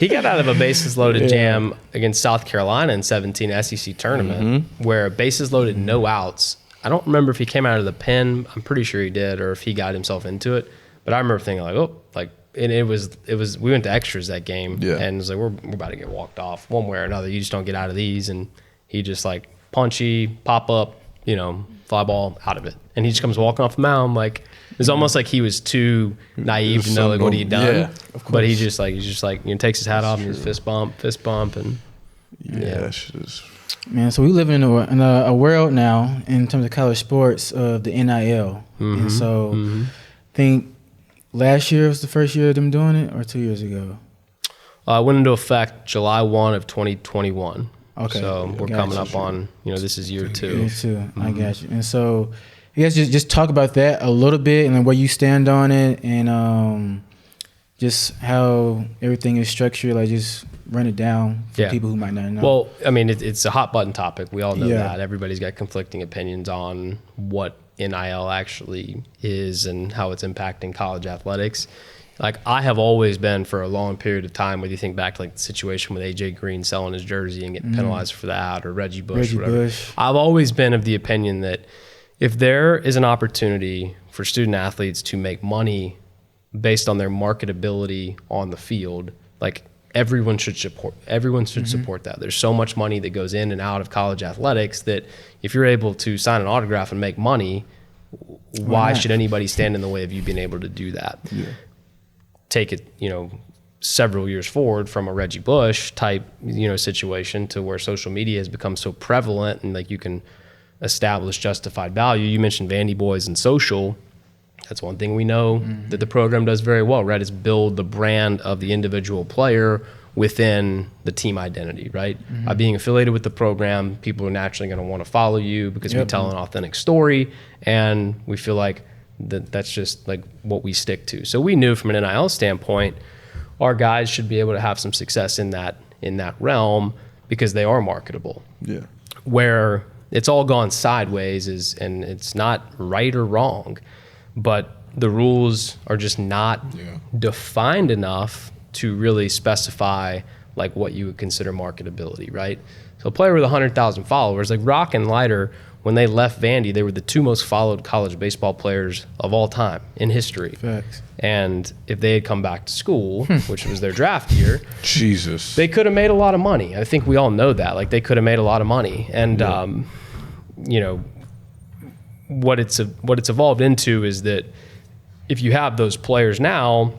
He got out of a bases loaded jam against South Carolina in 17 SEC tournament where bases loaded, no outs. I don't remember if he came out of the pen. I'm pretty sure he did, or if he got himself into it. But I remember thinking and it was we went to extras that game, and it was like we're about to get walked off one way or another. You just don't get out of these, and he just like punchy pop up, fly ball out of it, and he just comes walking off the mound like it's almost like he was too naive to know like what he'd done. Yeah, but he's just like takes his hat off and he's fist bump, and that shit is. Man, so we live in a world now in terms of college sports of the NIL, and so I think. Last year was the first year of them doing it, or 2 years ago? It went into effect July 1 of 2021. Okay. So we're coming up on, this is year 2. Year 2, I got you. And so I guess just talk about that a little bit and then where you stand on it and just how everything is structured, like just run it down for people who might not know. Well, I mean, it's a hot button topic. We all know that. Everybody's got conflicting opinions on what NIL actually is and how it's impacting college athletics. Like I have always been for a long period of time, whether you think back to like the situation with AJ Green selling his jersey and getting penalized for that, or Reggie Bush, I've always been of the opinion that if there is an opportunity for student athletes to make money based on their marketability on the field, like everyone should support that. There's so much money that goes in and out of college athletics that if you're able to sign an autograph and make money, why should anybody stand in the way of you being able to do that? Yeah. Take it, several years forward from a Reggie Bush type, situation to where social media has become so prevalent and like you can establish justified value. You mentioned VandyBoys and social. That's one thing we know that the program does very well, right? Is build the brand of the individual player within the team identity, right? By being affiliated with the program, people are naturally going to want to follow you because we tell an authentic story, and we feel like that's just like what we stick to. So we knew from an NIL standpoint, our guys should be able to have some success in that realm because they are marketable. Yeah. Where it's all gone sideways and it's not right or wrong, but the rules are just not defined enough to really specify like what you would consider marketability, right? So a player with 100,000 followers, like Rock and Leiter, when they left Vandy, they were the 2 most followed college baseball players of all time in history. Facts. And if they had come back to school, which was their draft year, Jesus, they could have made a lot of money. I think we all know that. Like they could have made a lot of money. And what it's evolved into is that if you have those players now,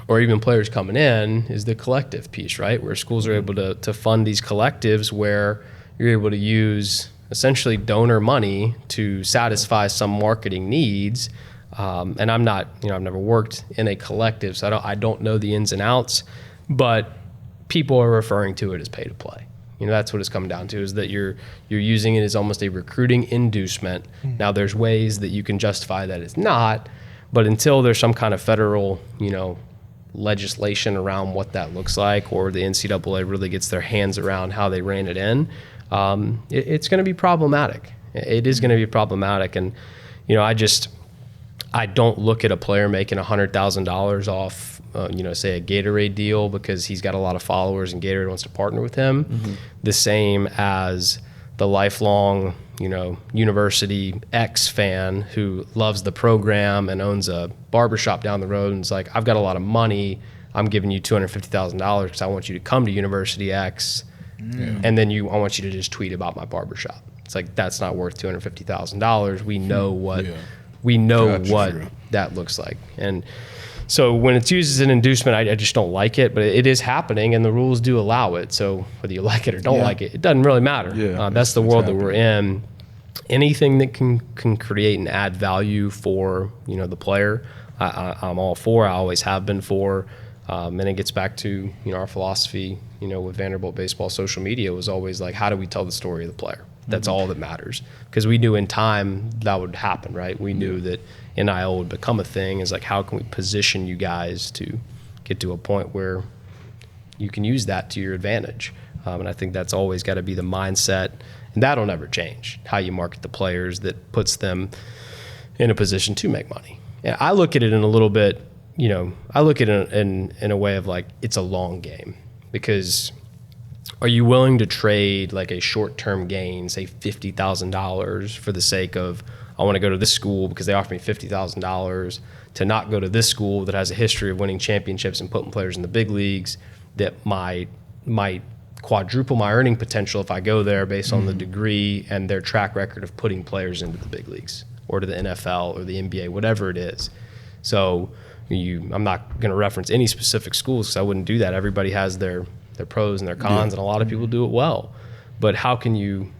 or even players coming in, is the collective piece, right? Where schools are able to fund these collectives where you're able to use essentially donor money to satisfy some marketing needs. And I'm not, I've never worked in a collective, so I don't know the ins and outs, but people are referring to it as pay to play. That's what it's come down to, is that you're using it as almost a recruiting inducement. Now there's ways that you can justify that it's not, but until there's some kind of federal, legislation around what that looks like, or the NCAA really gets their hands around how they rein it in, it's going to be problematic. It is going to be problematic. And, I don't look at a player making $100,000 off, say a Gatorade deal because he's got a lot of followers and Gatorade wants to partner with him, the same as the lifelong, University X fan who loves the program and owns a barbershop down the road and is like, I've got a lot of money, I'm giving you $250,000 because I want you to come to University X, and then I want you to just tweet about my barbershop. It's like, that's not worth $250,000. We know what that looks like. And so when it's used as an inducement, I just don't like it, but it is happening and the rules do allow it. So whether you like it or don't like it, it doesn't really matter. That's the world that we're in. Anything that can create and add value for, the player, I'm all for. I always have been for. And it gets back to, our philosophy, with Vanderbilt Baseball social media was always like, how do we tell the story of the player? That's all that matters. Because we knew in time that would happen, right? We knew that NIL would become a thing. Is like, how can we position you guys to get to a point where you can use that to your advantage? And I think that's always got to be the mindset, and that'll never change, how you market the players that puts them in a position to make money. And I look at it in a little bit, I look at it in a way of like, it's a long game, because are you willing to trade like a short-term gain, say $50,000, for the sake of, I want to go to this school because they offer me $50,000, to not go to this school that has a history of winning championships and putting players in the big leagues that might quadruple my earning potential if I go there based on the degree and their track record of putting players into the big leagues or to the NFL or the NBA, whatever it is. So I'm not going to reference any specific schools because I wouldn't do that. Everybody has their pros and their cons, and a lot of people do it well. But how can you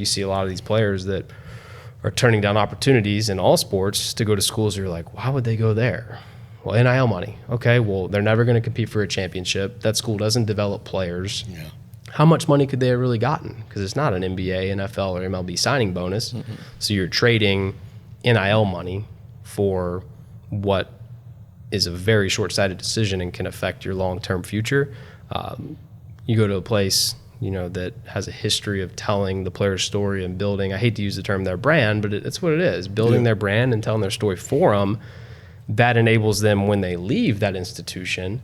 see a lot of these players that are turning down opportunities in all sports to go to schools where you're like, why would they go there? Well, NIL money. Okay, well, they're never going to compete for a championship. That school doesn't develop players. Yeah. How much money could they have really gotten? Because it's not an NBA, NFL, or MLB signing bonus. Mm-hmm. So you're trading NIL money for what is a very short-sighted decision and can affect your long-term future. You go to a place, that has a history of telling the player's story and building, I hate to use the term their brand, but it's what it is, building their brand and telling their story for them. That enables them, when they leave that institution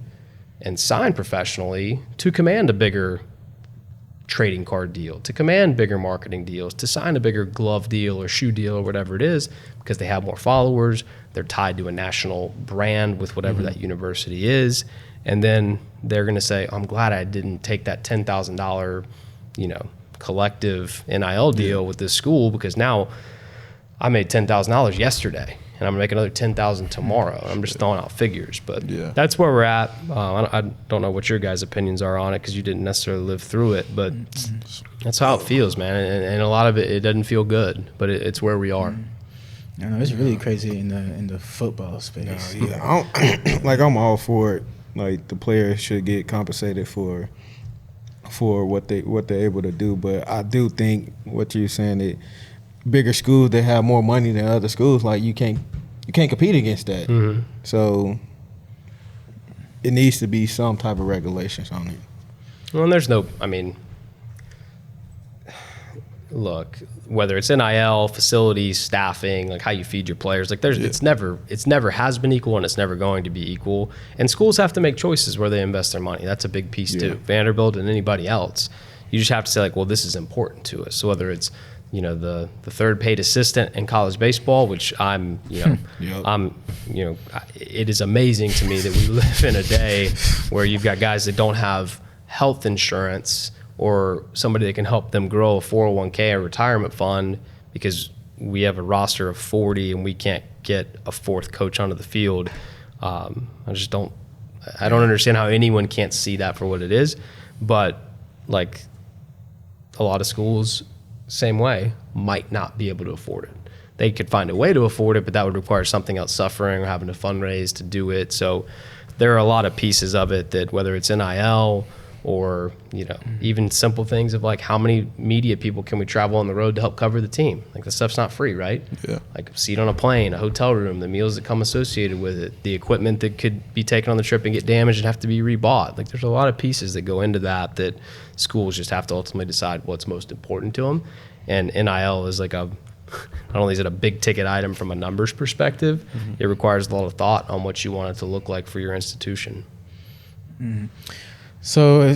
and sign professionally, to command a bigger trading card deal, to command bigger marketing deals, to sign a bigger glove deal or shoe deal or whatever it is, because they have more followers. They're tied to a national brand with whatever that university is. And then they're going to say, I'm glad I didn't take that $10,000, collective NIL deal with this school, because now I made $10,000 yesterday and I'm going to make another $10,000 tomorrow. I'm just throwing out figures, but that's where we're at. I don't know what your guys' opinions are on it, because you didn't necessarily live through it, but that's how it feels, man. And a lot of it doesn't feel good, but it's where we are. No, it's really crazy in the football space. I'm all for it. Like, the players should get compensated for what they're able to do, but I do think what you're saying, that bigger schools that have more money than other schools, like, you can't compete against that. Mm-hmm. So it needs to be some type of regulations on it. Well, and there's no, look, whether it's NIL, facilities, staffing, like how you feed your players, like it's never has been equal, and it's never going to be equal. And schools have to make choices where they invest their money. That's a big piece too. Vanderbilt and anybody else, you just have to say, like, well, this is important to us. So whether it's the third paid assistant in college baseball, which I'm, it is amazing to me that we live in a day where you've got guys that don't have health insurance or somebody that can help them grow a 401k or retirement fund, because we have a roster of 40 and we can't get a fourth coach onto the field. I don't understand how anyone can't see that for what it is. But like, a lot of schools, same way, might not be able to afford it. They could find a way to afford it, but that would require something else suffering or having to fundraise to do it. So there are a lot of pieces of it that, whether it's NIL or even simple things of like, how many media people can we travel on the road to help cover the team? Like, the stuff's not free, right? Yeah. Like a seat on a plane, a hotel room, the meals that come associated with it, the equipment that could be taken on the trip and get damaged and have to be rebought. Like, there's a lot of pieces that go into that schools just have to ultimately decide what's most important to them. And NIL is like not only is it a big ticket item from a numbers perspective, it requires a lot of thought on what you want it to look like for your institution. Mm-hmm. So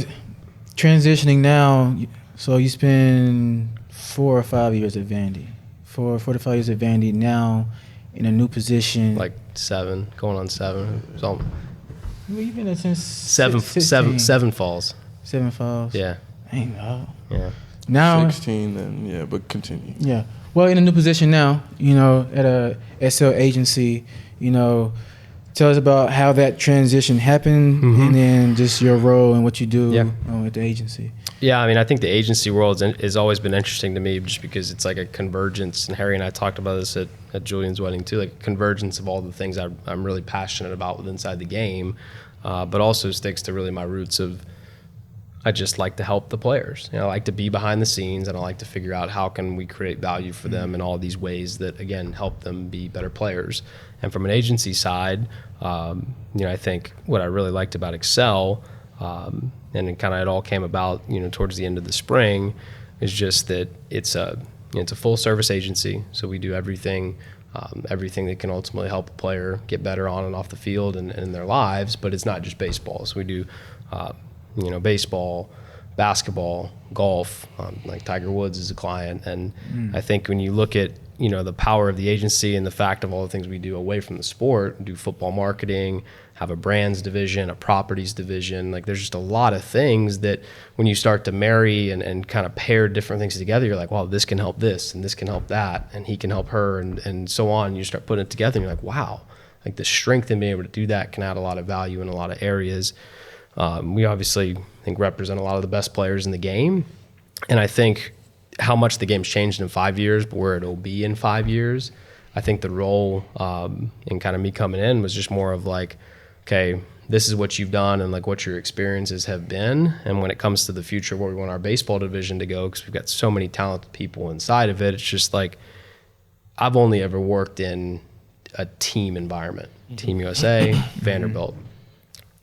transitioning now, so you spend 4 or 5 years at Vandy. 4 to 5 years at Vandy, now in a new position. Like 7, going on 7. So you've been there since 7 falls. 7 falls? Yeah. Dang, wow. Yeah. Now 16 then, but continue. Yeah. Well, in a new position now, at a SL agency, tell us about how that transition happened, and then just your role and what you do at the agency. Yeah, I think the agency world has always been interesting to me, just because it's like a convergence, and Harry and I talked about this at Julian's wedding too, like a convergence of all the things I'm really passionate about with inside the game, but also sticks to really my roots of, I just like to help the players. I like to be behind the scenes, and I like to figure out how can we create value for them in all these ways that, again, help them be better players. And from an agency side, I think what I really liked about Excel, and it all came about, towards the end of the spring, is just that it's a full service agency. So we do everything everything that can ultimately help a player get better on and off the field and in their lives. But it's not just baseball. So we do, baseball, basketball, golf, like Tiger Woods is a client. And I think when you look at, the power of the agency and the fact of all the things we do away from the sport, do football marketing, have a brands division, a properties division, like there's just a lot of things that when you start to marry and kind of pair different things together, you're like, wow, this can help this and this can help that and he can help her and so on. You start putting it together and you're like, wow, like the strength in being able to do that can add a lot of value in a lot of areas. We obviously, I think, represent a lot of the best players in the game. And I think how much the game's changed in 5 years, but where it'll be in 5 years, I think the role in kind of me coming in was just more of like, okay, this is what you've done and like what your experiences have been. And when it comes to the future, where we want our baseball division to go, because we've got so many talented people inside of it, it's just like, I've only ever worked in a team environment, Team USA, Vanderbilt.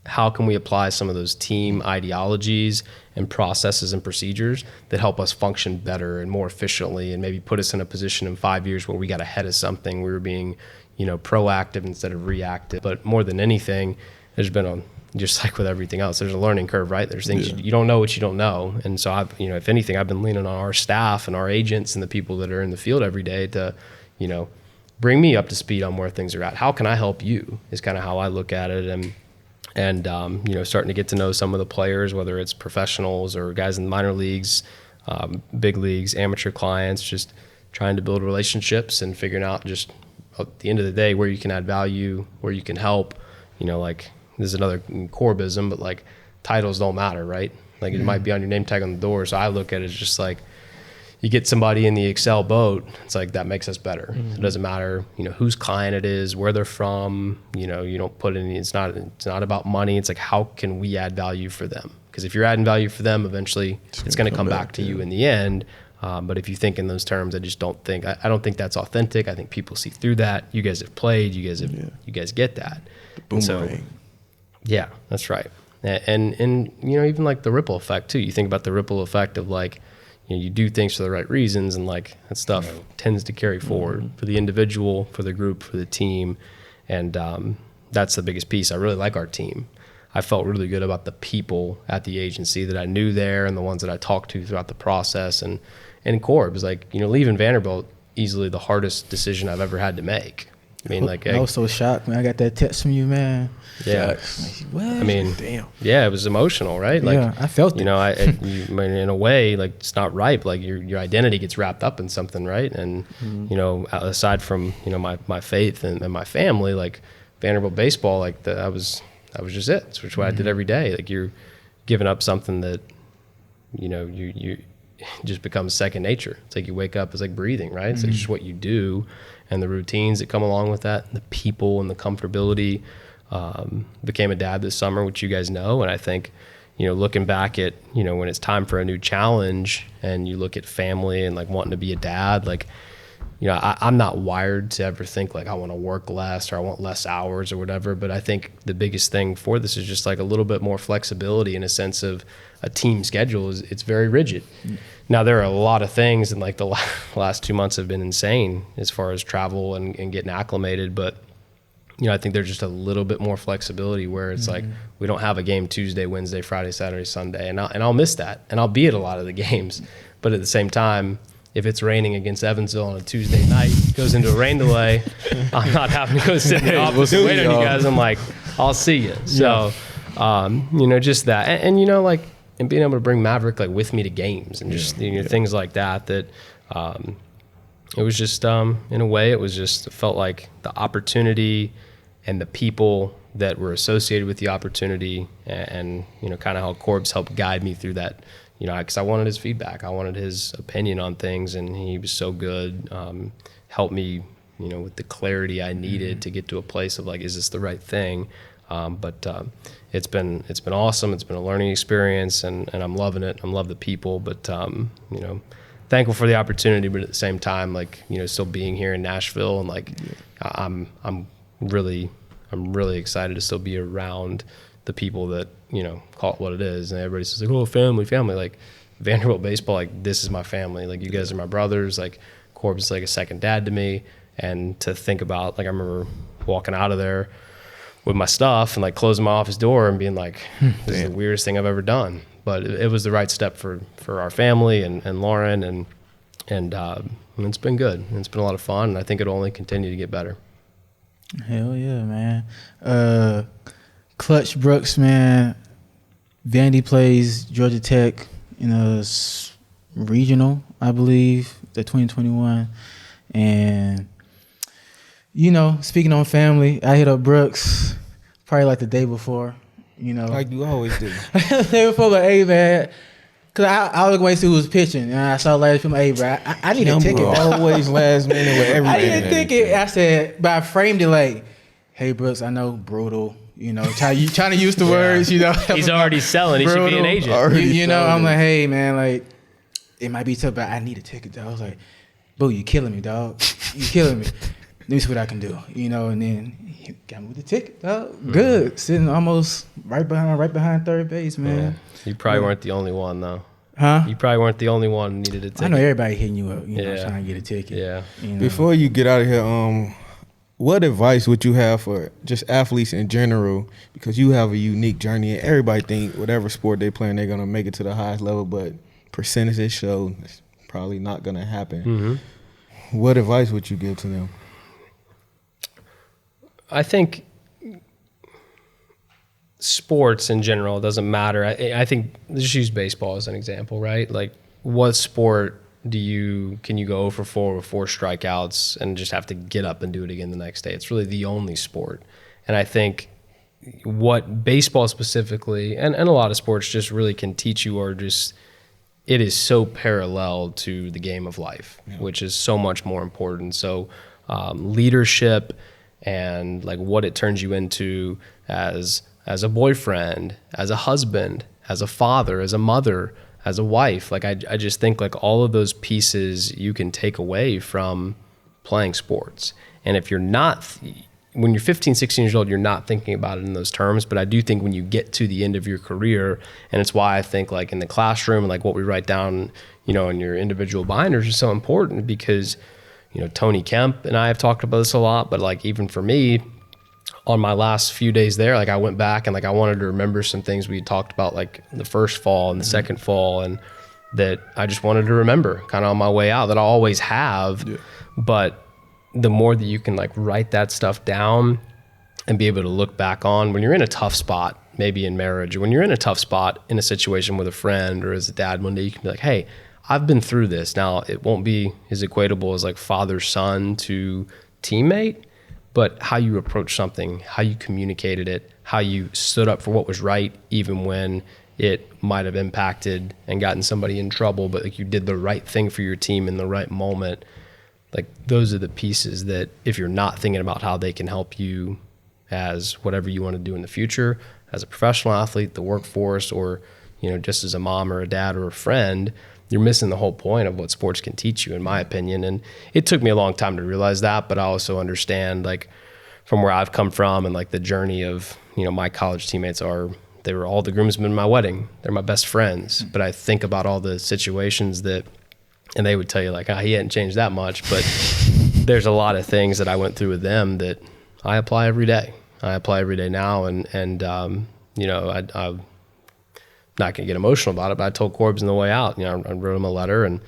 How can we apply some of those team ideologies and processes and procedures that help us function better and more efficiently and maybe put us in a position in 5 years where we got ahead of something, we were being, proactive instead of reactive. But more than anything, there's been just like with everything else, there's a learning curve, right? There's things you don't know what you don't know. And so I've, if anything, I've been leaning on our staff and our agents and the people that are in the field every day to, bring me up to speed on where things are at. How can I help you is kind of how I look at it. And starting to get to know some of the players, whether it's professionals or guys in the minor leagues, big leagues, amateur clients, just trying to build relationships and figuring out just at the end of the day where you can add value, where you can help. Like this is another Corbism, but like titles don't matter, right? Like it might be on your name tag on the door. So I look at it as just like, you get somebody in the Excel boat, it's like that makes us better. It doesn't matter, whose client it is, where they're from, you don't put any, it's not about money. It's like, how can we add value for them? Because if you're adding value for them, eventually it's going to come back to you in the end. But if you think in those terms, I just don't think, I don't think that's authentic. I think people see through that. You guys have played, you guys get that. The so, yeah, that's right. And even like the ripple effect too. You think about the ripple effect of like, you do things for the right reasons, and like that stuff tends to carry forward for the individual, for the group, for the team. And that's the biggest piece. I really like our team. I felt really good about the people at the agency that I knew there and the ones that I talked to throughout the process. And Corb was like, leaving Vanderbilt, easily the hardest decision I've ever had to make. I mean, like I was so shocked when I got that text from you, man. Yeah, like, what? I mean, damn. Yeah, it was emotional, right? Like, yeah, I felt it. In a way, like it's not right. Like your identity gets wrapped up in something, right? And aside from my faith and my family, like Vanderbilt baseball, like that was just it. It's what I did every day. Like you're giving up something that you just becomes second nature. It's like you wake up, it's like breathing, right? It's like just what you do. And the routines that come along with that, the people and the comfortability. Became a dad this summer, which you guys know. And I think, looking back at, when it's time for a new challenge and you look at family and like wanting to be a dad, like, I'm not wired to ever think like I want to work less or I want less hours or whatever. But I think the biggest thing for this is just like a little bit more flexibility in a sense of a team schedule. It's very rigid. Now, there are a lot of things, and like the last 2 months have been insane as far as travel and getting acclimated. But, I think there's just a little bit more flexibility where it's like we don't have a game Tuesday, Wednesday, Friday, Saturday, Sunday. And I'll miss that. And I'll be at a lot of the games. But at the same time, if it's raining against Evansville on a Tuesday night, goes into a rain delay, I'm not having to go sit in the office and wait on you guys. I'm like, I'll see you. So, just that. And being able to bring Maverick like with me to games and just things like that it was just in a way it felt like the opportunity and the people that were associated with the opportunity and kind of how Corb's helped guide me through that, because I wanted his feedback, I wanted his opinion on things, and he was so good, helped me with the clarity I needed to get to a place of like, is this the right thing? But it's been awesome. It's been a learning experience, and I'm loving it. I love the people, but thankful for the opportunity. But at the same time, like still being here in Nashville, and like I'm really excited to still be around the people that call it what it is. And everybody says like, oh, family. Like Vanderbilt baseball, like this is my family. Like you guys are my brothers. Like Corb's like a second dad to me. And to think about, like, I remember walking out of there with my stuff and like closing my office door and being like, this is the weirdest thing I've ever done. But it was the right step for our family and Lauren, and it's been good. It's been a lot of fun, and I think it'll only continue to get better. Hell yeah, man. Clutch Brooks, man. Vandy plays Georgia Tech in a regional, I believe, the 2021. And, you know, speaking on family, I hit up Brooks probably like the day before, you know. Like you always do. The day before, like, hey, man. Because I was going to see who was pitching. And I saw last film, hey, bro, I need a ticket. Always last minute with everything. I need a ticket. I said, but I framed it like, hey, Brooks, I know, brutal. You know, trying to use the words, you know. He's already selling. He should be an agent. You know, I'm like, hey, man, like, it might be tough, but I need a ticket, dog. I was like, boo, you killing me, dog. You killing me. Let me see what I can do, you know. And then he got me with the ticket, dog. Good. Sitting almost right behind third base, man. Yeah. You probably weren't the only one, though. Huh? You probably weren't the only one who needed a ticket. I know everybody hitting you up, you know, trying to get a ticket. Yeah. You know? Before you get out of here, what advice would you have for just athletes in general? Because you have a unique journey, and everybody think whatever sport they playing, they're gonna make it to the highest level, but percentages show it's probably not gonna happen. Mm-hmm. What advice would you give to them? I think sports in general, it doesn't matter. I think, just use baseball as an example, right? Like, what sport can you go for 4 with 4 strikeouts and just have to get up and do it again the next day? It's really the only sport. And I think what baseball specifically, and a lot of sports just really can teach you, are just, it is so parallel to the game of life, which is so much more important. So leadership and like what it turns you into as a boyfriend, as a husband, as a father, as a mother, as a wife. Like, I just think like all of those pieces you can take away from playing sports. And if you're not, when you're 15, 16 years old, you're not thinking about it in those terms. But I do think when you get to the end of your career, and it's why I think like in the classroom, like what we write down, you know, in your individual binders is so important, because, you know, Tony Kemp and I have talked about this a lot, but like even for me, on my last few days there, like I went back and like I wanted to remember some things we talked about, like the first fall and the second fall, and that I just wanted to remember kind of on my way out, that I always have. Yeah. But the more that you can like write that stuff down and be able to look back on when you're in a tough spot, maybe in marriage, or when you're in a tough spot in a situation with a friend or as a dad one day, you can be like, hey, I've been through this. Now, it won't be as equatable as like father-son to teammate, but how you approach something, how you communicated it, how you stood up for what was right, even when it might have impacted and gotten somebody in trouble, but like you did the right thing for your team in the right moment. Like, those are the pieces that if you're not thinking about how they can help you as whatever you want to do in the future, as a professional athlete, the workforce, or, you know, just as a mom or a dad or a friend, you're missing the whole point of what sports can teach you, in my opinion. And it took me a long time to realize that, but I also understand, like, from where I've come from and like the journey of, you know, my college teammates they were all the groomsmen in my wedding. They're my best friends. But I think about all the situations that, and they would tell you like, he hadn't changed that much, but there's a lot of things that I went through with them that I apply every day. I apply every day now. And you know, I'm not going to get emotional about it, but I told Corbs on the way out, you know, I wrote him a letter and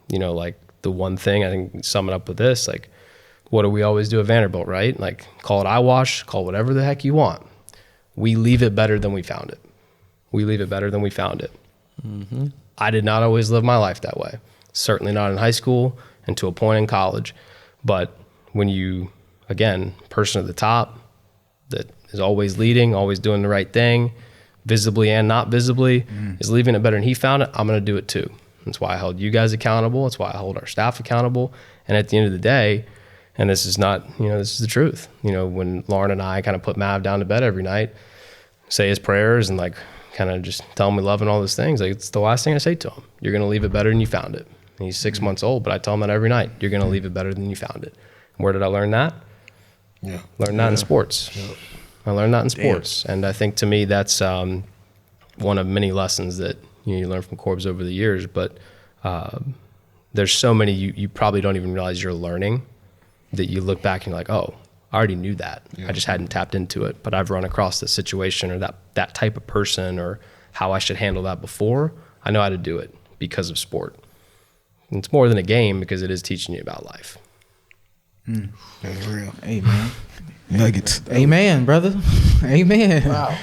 you know, like the one thing I think, sum it up with this, like, what do we always do at Vanderbilt, right? Like, call it eyewash, call whatever the heck you want. We leave it better than we found it. We leave it better than we found it. Mm-hmm. I did not always live my life that way. Certainly not in high school and to a point in college. But when you, again, person at the top that is always leading, always doing the right thing, visibly and not visibly, is leaving it better than he found it, I'm going to do it too. That's why I held you guys accountable. That's why I hold our staff accountable. And at the end of the day, and this is not, you know, this is the truth. You know, when Lauren and I kind of put Mav down to bed every night, say his prayers and like kind of just tell him we love and all those things, like it's the last thing I say to him. You're going to leave it better than you found it. And he's 6 months old, but I tell him that every night. You're going to leave it better than you found it. And where did I learn that? Yeah. Learned that in sports. Yeah. I learned that in sports. Damn. And I think to me that's one of many lessons that you learn from Corbs over the years. But there's so many you probably don't even realize you're learning that you look back and you're like, oh, I already knew that. Yeah. I just hadn't tapped into it. But I've run across this situation or that type of person or how I should handle that before. I know how to do it because of sport. And it's more than a game because it is teaching you about life. That's real. Amen. Nuggets. Amen, brother. Amen. Wow.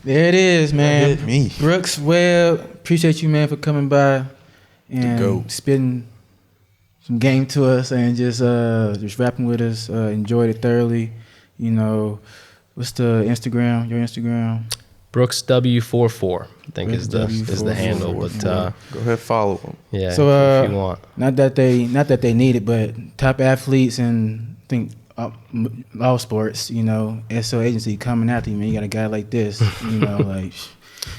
There it is, man. That hit me. Brooks, Webb, appreciate you, man, for coming by and GOAT. spitting some game to us and just rapping with us. Enjoyed it thoroughly. You know, what's the Instagram? Your Instagram? Brooks W44, I think Brooks is the handle. But Go ahead, follow them. yeah, So if you want. not that they need it, but top athletes and I think all sports, you know, SO agency coming after you, man. You got a guy like this, you know, like,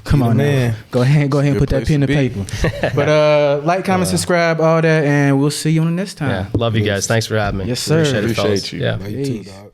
come on, man. Go ahead and put that pen to paper. But like, comment, subscribe, all that, and we'll see you on the next time. Yeah, love you guys. Thanks for having me. Yes, sir. Appreciate it, fellas. Appreciate you. Yeah. Love you too, dog.